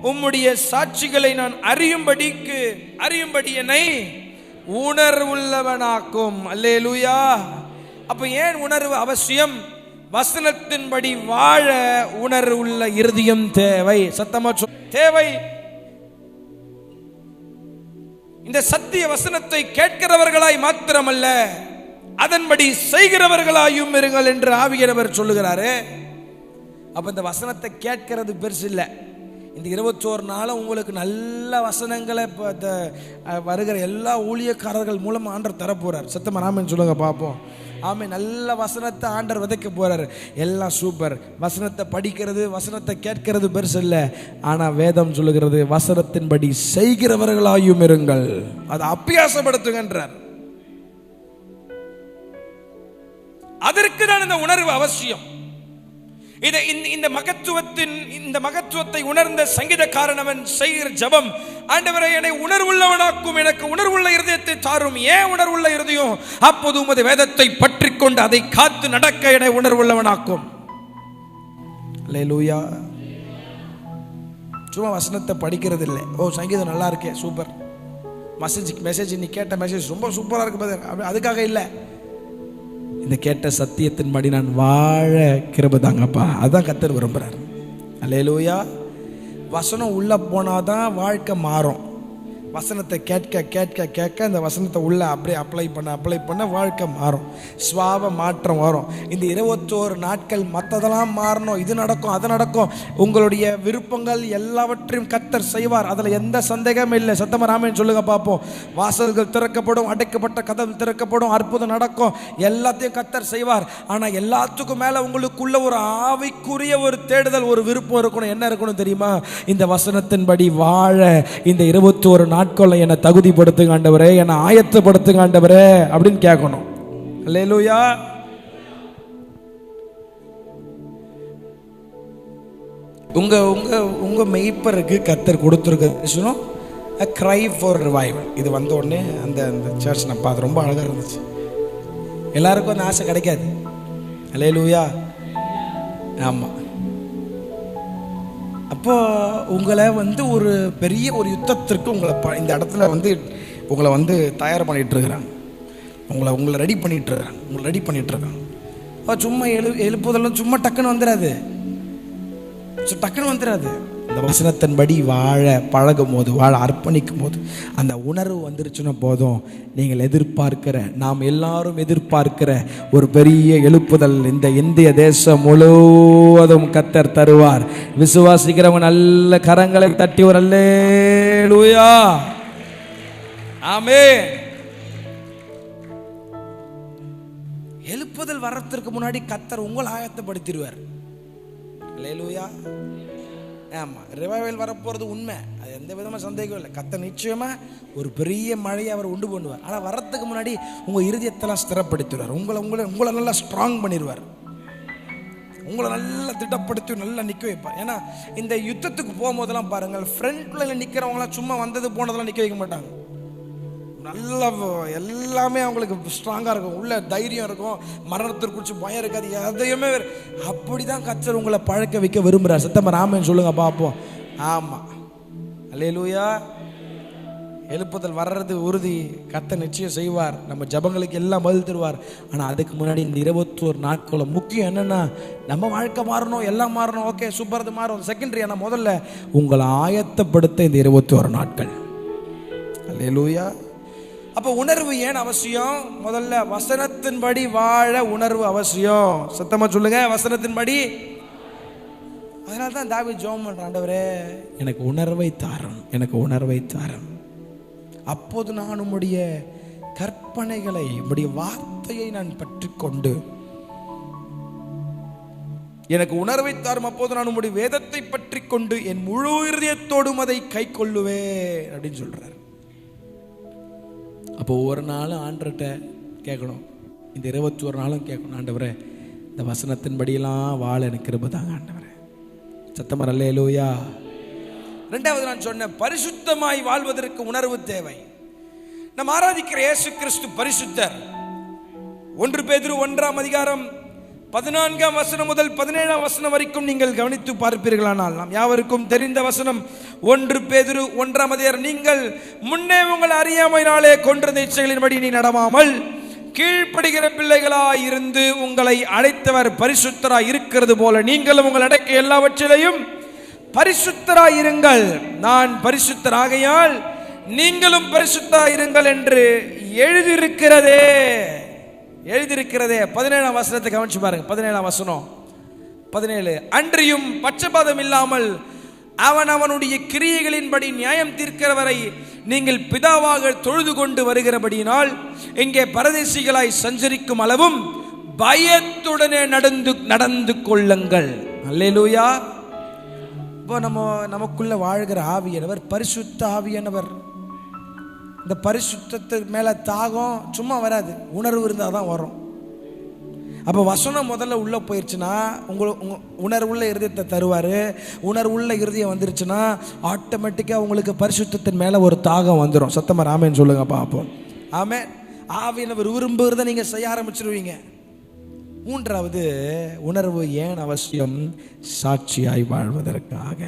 உம்முடைய சாட்சிகளை நான் அறியும்படி என்னை உணர்வுள்ளவனாக்கும். அல்லேலூயா. அப்ப ஏன் உணர்வு அவசியம்? வசனத்தின்படி வாழ உணர்வுள்ள இருதயம் தேவை. சத்தமா தேவை. இந்த சத்திய வசனத்தை கேட்கிறவர்களாய் மாத்திரமல்ல, அதன்படி செய்கிறவர்களாயும் இருங்கள் என்று ஆவியானவர் சொல்லுகிறாரு. அப்ப இந்த வசனத்தை கேட்கிறது பெருசு இல்லை. இந்த 21 நாளும் உங்களுக்கு நல்ல வசனங்களை வருகிற எல்லா ஊழியக்காரர்கள் மூலம் ஆண்டவர் தரப்போறார். சத்தமா ஆமென் சொல்லுங்க பார்ப்போம். ஆமே, நல்ல வசனத்தை ஆண்டவர் விதைக்க போறாரு. எல்லாம் சூப்பர். வசனத்தை படிக்கிறது, வசனத்தை கேட்கிறது பெருசு இல்லை. ஆனா வேதம் சொல்லுகிறது, வசனத்தின்படி செய்கிறவர்களாயும் இருங்கள், அதை அபியாசப்படுத்துகின்றார். அதற்கு தான் இந்த உணர்வு அவசியம். இந்த மகத்துவத்தை உணர்ந்த சங்கீதக்காரன் அவன் செய்கிற ஜெபம், ஆண்டவரே என்னை உணர்வுள்ளவனாக்கும், எனக்கு உணர்வுள்ள இருதயத்தை தாரும். ஏன் உணர்வுள்ள இருதயம்? அப்போது உமது வேதத்தை பற்றி கொண்டு அதை காத்து நடக்க என்னை உணர்வுள்ளவனாக்கும். அல்லேலூயா. சும்மா வசனத்தை படிக்கிறது இல்லை. ஓ, சங்கீதம் நல்லா இருக்கே, சூப்பர். மெசேஜ் நீ கேட்ட மெசேஜ் ரொம்ப சூப்பரா இருக்கு, அதுக்காக இல்லை. இந்த கேட்ட சத்தியத்தின்படி நான் வாழ கிருபை தாங்கப்பா, அதான் கர்த்தர் விரும்புறார். அல்லேலூயா. வசனம் உள்ள போனாதான் வாழ்க்கை மாறும். வசனத்தை கேட்க கேட்க கேட்க இந்த வசனத்தை உள்ள அப்படியே அப்ளை பண்ண வாழ்க்கை மாறும், சுவாப மாற்றம் வரும். இந்த 21 நாட்கள் மற்றதெல்லாம் மாறணும், இது நடக்கும் அது நடக்கும். உங்களுடைய விருப்பங்கள் எல்லாவற்றையும் கர்த்தர் செய்வார், அதில் எந்த சந்தேகமும் இல்லை. சத்தமா ஆமென் சொல்லுங்க பார்ப்போம். வாசல்கள் திறக்கப்படும், அடைக்கப்பட்ட கதவு திறக்கப்படும், அற்புதம் நடக்கும், எல்லாத்தையும் கர்த்தர் செய்வார். ஆனால் எல்லாத்துக்கும் மேலே உங்களுக்குள்ள ஒரு ஆவிக்குரிய ஒரு தேடுதல், ஒரு விருப்பம் இருக்கணும். என்ன இருக்கணும் தெரியுமா? இந்த வசனத்தின்படி வாழ இந்த 21 நாட்களை என்னை தகுதிப்படுத்துங்க ஆண்டவரே, என்னை ஆயத்தப்படுத்துங்க ஆண்டவரே அப்படின்னு கேட்கணும். அல்லேலூயா. உங்க உங்க உங்க மெய்ப்பருக்கு கர்த்தர் கொடுத்துருக்க cry for revival. இது வந்த உடனே அந்த சர்ச் நான் பார்த்து ரொம்ப அழகா இருந்துச்சு. எல்லாருக்கும் அந்த ஆசை கிடைக்காது. அல்லேலூயா. ஆமா. அப்போ உங்களை ஒரு பெரிய ஒரு யுத்தத்திற்கு இந்த இடத்துல உங்களை தயார் பண்ணிட்டு இருக்கிறாங்க. உங்களை ரெடி பண்ணிட்டு இருக்காங்க. சும்மா எழுப்புதெல்லாம் சும்மா டக்குன்னு வந்துடாது. இந்த வசனத்தின்படி வாழ பழகும் போது, வாழ அர்ப்பணிக்கும் போது அந்த உணர்வு வந்துருச்சுன்னா போதும். நீங்கள் நாம் எல்லாரும் எதிர்பார்க்கிற ஒரு பெரிய எழுப்புதல் இந்த இந்திய தேசம் முழுவதும் கர்த்தர் தருவார். விசுவாசிக்கிறவங்க நல்ல கரங்களை தட்டி ஒரு அல்லேலூயா. ஆமென். எழுப்புதல் வர்றதுக்கு முன்னாடி கர்த்தர் உங்களை ஆயத்தப்படுத்திடுவார். அல்லேலூயா. ஆமாம், ரிவைவல் வரப்போகிறது உண்மை, அது எந்த விதமாக சந்தேகம் இல்லை. கர்த்தர் நிச்சயமாக ஒரு பெரிய மழையை அவர் உண்டு பண்ணுவார். ஆனால் வர்றதுக்கு முன்னாடி உங்கள் இருதயத்தெல்லாம் ஸ்திரப்படுத்திடுவார். உங்களை நல்லா ஸ்ட்ராங் பண்ணிடுவார். உங்களை நல்லா திட்டப்படுத்தி நல்லா நிற்க வைப்பார். ஏன்னா இந்த யுத்தத்துக்கு போகும்போதெல்லாம் பாருங்கள், ஃப்ரண்ட்ல நிற்கிறவங்களாம் சும்மா வந்தது போனதெல்லாம் நிற்க வைக்க மாட்டாங்க. நல்லா எல்லாமே அவங்களுக்கு ஸ்ட்ராங்காக இருக்கும், உள்ள தைரியம் இருக்கும், மரணத்திற்கு குறித்து பயம் இருக்காது, எதையுமே. அப்படி தான் கர்த்தர் உங்களை பழக்க வைக்க விரும்புகிறார். சத்தமா ஆமென் சொல்லுங்க பார்ப்போம். ஆமாம். அல்லேலூயா. எழுப்புதல் வர்றது உறுதி, கர்த்தர் நிச்சயம் செய்வார். நம்ம ஜபங்களுக்கு எல்லாம் பதில் தருவார். ஆனால் அதுக்கு முன்னாடி இந்த 21 நாட்களும் முக்கியம் என்னென்னா, நம்ம வாழ்க்கை மாறணும், எல்லாம் மாறணும். ஓகே சூப்பர், அது மாறும் செகண்டரி. ஆனால் முதல்ல உங்களை ஆயத்தப்படுத்த இந்த 21 நாட்கள். அல்லேலூயா. அப்போ உணர்வு ஏன் அவசியம்? முதல்ல வசனத்தின்படி வாழ உணர்வு அவசியம். சத்தமா சொல்லுங்க, வசனத்தின்படி. அதனால தான் தாவீது ஜெபம் பண்றான், ஆண்டவரே எனக்கு உணர்வை தாரும், அப்போது நான் உம்முடைய கற்பனைகளை, உம்முடைய வார்த்தையை நான் பற்றி கொண்டு, எனக்கு உணர்வை தாரும், அப்போது நான் உம்முடைய வேதத்தை பற்றி கொண்டு என் முழு இருதயத்தோடும் அதை கை கொள்ளுவேன் அப்படின்னு சொல்றாரு. அப்போ ஒவ்வொரு நாளும் ஆண்டவர்கிட்ட கேட்கணும், இந்த 21 நாளும் கேட்கணும், ஆண்டவரே இந்த வசனத்தின்படியெல்லாம் வாழ எனக்கு கிருபை தாங்க ஆண்டவரே. சத்தமா அல்லேலூயா. ரெண்டாவது நான் சொன்ன பரிசுத்தமாய் வாழ்வதற்கு உணர்வு தேவை. நம்ம ஆராதிக்கிற இயேசு கிறிஸ்து பரிசுத்தர். 1 பேதுரு 1ஆம் அதிகாரம் 14ஆம் வசனம் முதல் 17ஆம் வசனம் வரைக்கும் நீங்கள் கவனித்து பார்ப்பீர்களானால், நாம் யாவருக்கும் தெரிந்த வசனம். 1 பேதுரு 1ஆம் அதிகாரம், நீங்கள் முன்னே உங்கள் அறியாமையினாலே கொண்டிருந்த இச்சைகளின்படி நீ நடவாமல் கீழ்ப்படுகிற பிள்ளைகளாய் இருந்து உங்களை அழைத்தவர் பரிசுத்தராய் இருக்கிறது போல நீங்களும் உங்கள் அடக்க எல்லாவற்றிலையும் பரிசுத்தராய் இருங்கள். நான் பரிசுத்தராகையால் நீங்களும் பரிசுத்தா இருங்கள் என்று எழுதியிருக்கிறதே. 17ஆம் வசனத்தை கவனிச்சு பாருங்க. 17ஆம் வசனம் 17. அன்றியும் பட்சபாதம் இல்லாமல் அவன் அவனுடைய கிரியைகளின்படி நியாயம் தீர்க்கிறவரை நீங்கள் பிதாவாக தொழுது கொண்டு வருகிறபடியினால் இங்கே பரதேசிகளாய் சஞ்சரிக்கும் அளவும் பயத்துடனே நடந்து கொள்ளுங்கள். அல்லேலூயா. இப்போ நமக்குள்ள வாழ்கிற ஆவியானவர் பரிசுத்த ஆவியானவர். இந்த பரிசுத்தத்துக்கு மேல தாகம் சும்மா வராது, உணர்வு இருந்தால் தான் வரும். அப்போ வசனம் முதல்ல உள்ளே போயிடுச்சுன்னா உணர்வுள்ள இருதயத்தை தருவார். உணர்வுள்ள இருதயம் வந்துருச்சுன்னா ஆட்டோமேட்டிக்காக உங்களுக்கு பரிசுத்தத்தின் மேலே ஒரு தாகம் வந்துடும். சத்தமாக ஆமேன்னு சொல்லுங்க பார்ப்போம். ஆமே. ஆவியானவர் விரும்புகிறத நீங்கள் செய்ய ஆரம்பிச்சிருவீங்க. 3வது உணர்வு ஏன் அவசியம்? சாட்சியாய் வாழ்வதற்காக.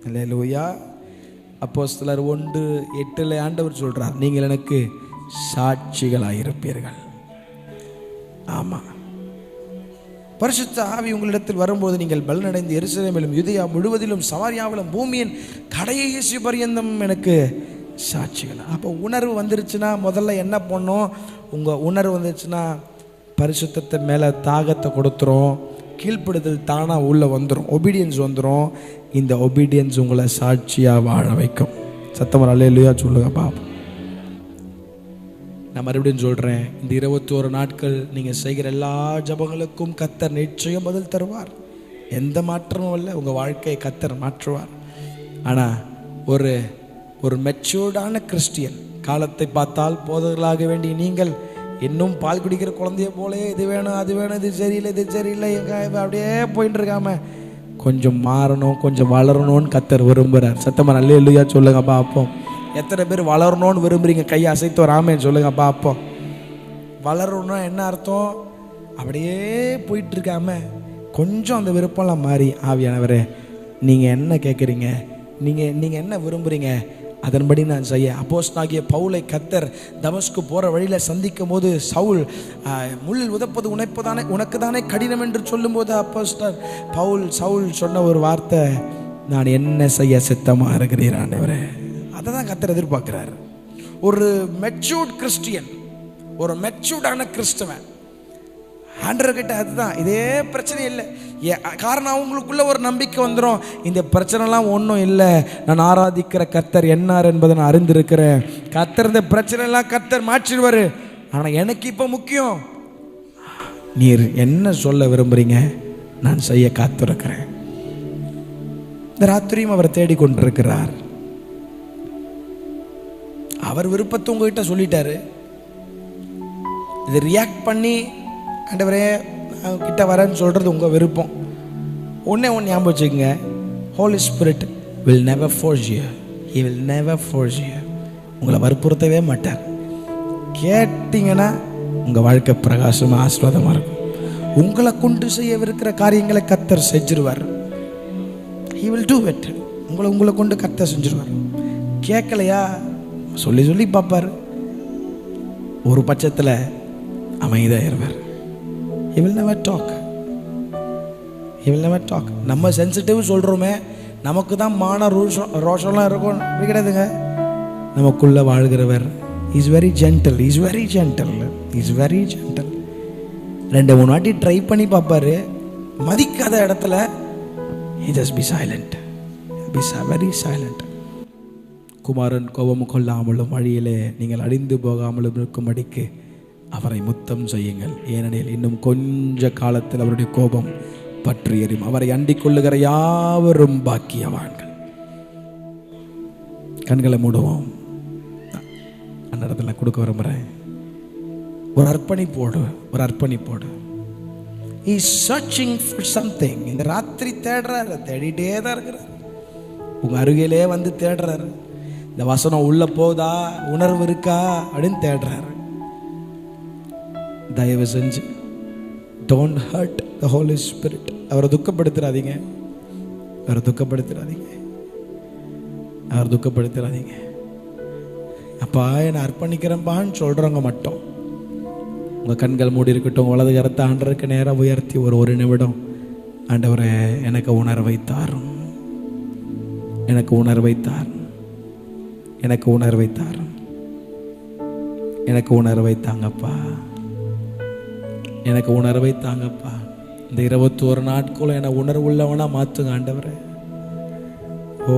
அல்லேலூயா. அப்போஸ்தலர் 1:8 ஆண்டவர் சொல்றார், நீங்கள் எனக்கு சாட்சிகளாய் இருப்பீர்கள். ஆமா, பரிசுத்த ஆவி உங்களிடத்தில் வரும்போது நீங்கள் பலனடைந்து எருசலேமிலும் யூதேயா முழுவதிலும் சமாரியாவிலும் பூமியின் கடைசி பரியந்தம் எனக்கு சாட்சிகள். அப்போ உணர்வு வந்துருச்சுன்னா முதல்ல என்ன பண்ணும்? உங்கள் உணர்வு வந்துருச்சுன்னா பரிசுத்தத்தின் மேலே தாகத்தை கொடுத்துரும். கீழ்ப்படுதல் தானாக உள்ளே வந்துடும், ஒபீடியன்ஸ் வந்துடும். இந்த ஒபீடியன்ஸ் உங்களை சாட்சியாக வாழ வைக்கும். சத்தமர் அல்லேலூயா சொல்லுங்க பாப்போம். நான் மறுபடியும் சொல்கிறேன், இந்த 21 நாட்கள் நீங்கள் செய்கிற எல்லா ஜபங்களுக்கும் கர்த்தர் நிச்சயம் பதில் தருவார். எந்த மாற்றமும் இல்லை, உங்கள் வாழ்க்கையை கர்த்தர் மாற்றுவார். ஆனால் ஒரு மெச்சூர்டான கிறிஸ்டியன், காலத்தை பார்த்தால் போதகர்களாக வேண்டிய நீங்கள் இன்னும் பால் குடிக்கிற குழந்தைய போலே இது வேணும் அது வேணும், இது சரியில்லை இது சரியில்லை, அப்படியே போயிட்டு இருக்காம கொஞ்சம் மாறணும், கொஞ்சம் வளரணும்னு கர்த்தர் விரும்புகிறார். சத்தமாக அல்லேலூயா சொல்லுங்க பார்ப்போம். எத்தனை பேர் வளரணும்னு விரும்புகிறீங்க? கையை அசைத்து வராமே சொல்லுங்க பார்ப்போம். வளரணும்னா என்ன அர்த்தம்? அப்படியே போயிட்டு இருக்காம கொஞ்சம் அந்த விருப்பம்லாம் மாறி, ஆவியானவரே நீங்கள் என்ன கேட்குறீங்க, நீங்கள் என்ன விரும்புகிறீங்க, அதன்படி நான் செய்ய. அப்போஸ்தலனாகிய பவுலை கர்த்தர் தமஸ்கு போகிற வழியில் சந்திக்கும் போது சவுல் முள் உதைப்பது உனக்கு தானே கடினம் என்று சொல்லும்போது அப்போஸ்தலர் சவுல் சொன்ன ஒரு வார்த்தை, நான் என்ன செய்ய சித்தமாக இருக்கிறேன் ஆண்டவரே. அதை தான் கர்த்தர் எதிர்பார்க்கிறார். ஒரு மெச்சூர்ட் கிறிஸ்டியன், ஒரு மெச்சூர்டான கிறிஸ்தவன் ஆண்டவர்கிட்ட அதுதான். இதே பிரச்சனை இல்லை. காரணம் அவங்களுக்குள்ள ஒரு நம்பிக்கை வந்துடும், இந்த பிரச்சனைலாம் ஒன்றும் இல்லை, நான் ஆராதிக்கிற கர்த்தர் என்னார் என்பதை நான் அறிந்திருக்கிறேன். கர்த்தர் இந்த பிரச்சனைலாம் கர்த்தர் மாற்றிடுவார். ஆனால் எனக்கு இப்போ முக்கியம், நீர் என்ன சொல்ல விரும்புகிறீங்க, நான் செய்ய காத்திருக்கிறேன். இந்த ராத்திரியும் அவர் தேடிக்கொண்டிருக்கிறார். அவர் விருப்பத்தை உங்ககிட்ட சொல்லிட்டாரு. இதை ரியாக்ட் பண்ணி ஆண்டவரே கிட்ட வரேன்னு சொல்கிறது உங்கள் விருப்பம். ஒன்று ஞாபகம் வச்சுக்கோங்க, holy spirit will never force you. He will never force you. உங்களை வற்புறுத்தவே மாட்டார். கேட்டிங்கன்னா உங்கள் வாழ்க்கை பிரகாசமாக ஆசீர்வாதமாக இருக்கும். உங்களை கொண்டு செய்யவிருக்கிற காரியங்களை கர்த்தர் செஞ்சிருவார். He will do it. உங்களை கொண்டு கர்த்தர் செஞ்சிருவார். கேட்கலையா சொல்லி பார்ப்பார். ஒரு பட்சத்தில் அமைதியாக இருவார். He will never talk. He will never talk. நம்ம சென்சிட்டிவ் சொல்கிறோமே, நமக்கு தான் மான ரோஷம்லாம் இருக்கும், கிடையாதுங்க. நமக்குள்ளே வாழ்கிறவர் is very gentle. Is very gentle. Is very gentle. 2-3 வாட்டி ட்ரை பண்ணி பார்ப்பாரு. மதிக்காத இடத்துல he just be silent. Be very silent. குமாரன் கோபம் கொள்ளாமலும் வழியிலே நீங்கள் அழிந்து போகாமலும் இருக்கும்படிக்கு அவரை முத்தம் செய்யுங்கள். ஏனெனில் இன்னும் கொஞ்ச காலத்தில் அவருடைய கோபம் பற்றி எறியும். அவரை அண்டிக் கொள்ளுகிற யாவரும் பாக்கியவான்கள். கண்களை மூடுவோம். அந்த இடத்துல கொடுக்க விரும்புகிறேன். ஒரு அர்ப்பணிப்போடு He is searching for something. இந்த ராத்திரி தேடுறாரு, தேடிட்டே தான் இருக்கிறார். உங்க அருகிலே வந்து தேடுறாரு. இந்த வசனம் உள்ள போதா, உணர்வு இருக்கா அப்படின்னு தேடுறாரு. தயவு செஞ்சு don't hurt the Holy Spirit. அவரை துக்கப்படுத்துறாதீங்க. அப்பா என்னை அர்ப்பணிக்கிறேன்பான்னு சொல்றவங்க மட்டும் உங்க கண்கள் மூடி இருக்கட்டும். வலது கரத்தை ஆண்டவருக்கு நேரம் உயர்த்தி ஒரு நிமிடம், ஆண்டவரே எனக்கு உணர்வை தாரும், எனக்கு உணர்வை தாரும், எனக்கு உணர்வை தாங்கப்பா, எனக்கு உணர்வை தாங்கப்பா. இந்த 21 நாட்களும் என்னை உணர்வுள்ளவனா மாற்றுங்க ஆண்டவரே. ஓ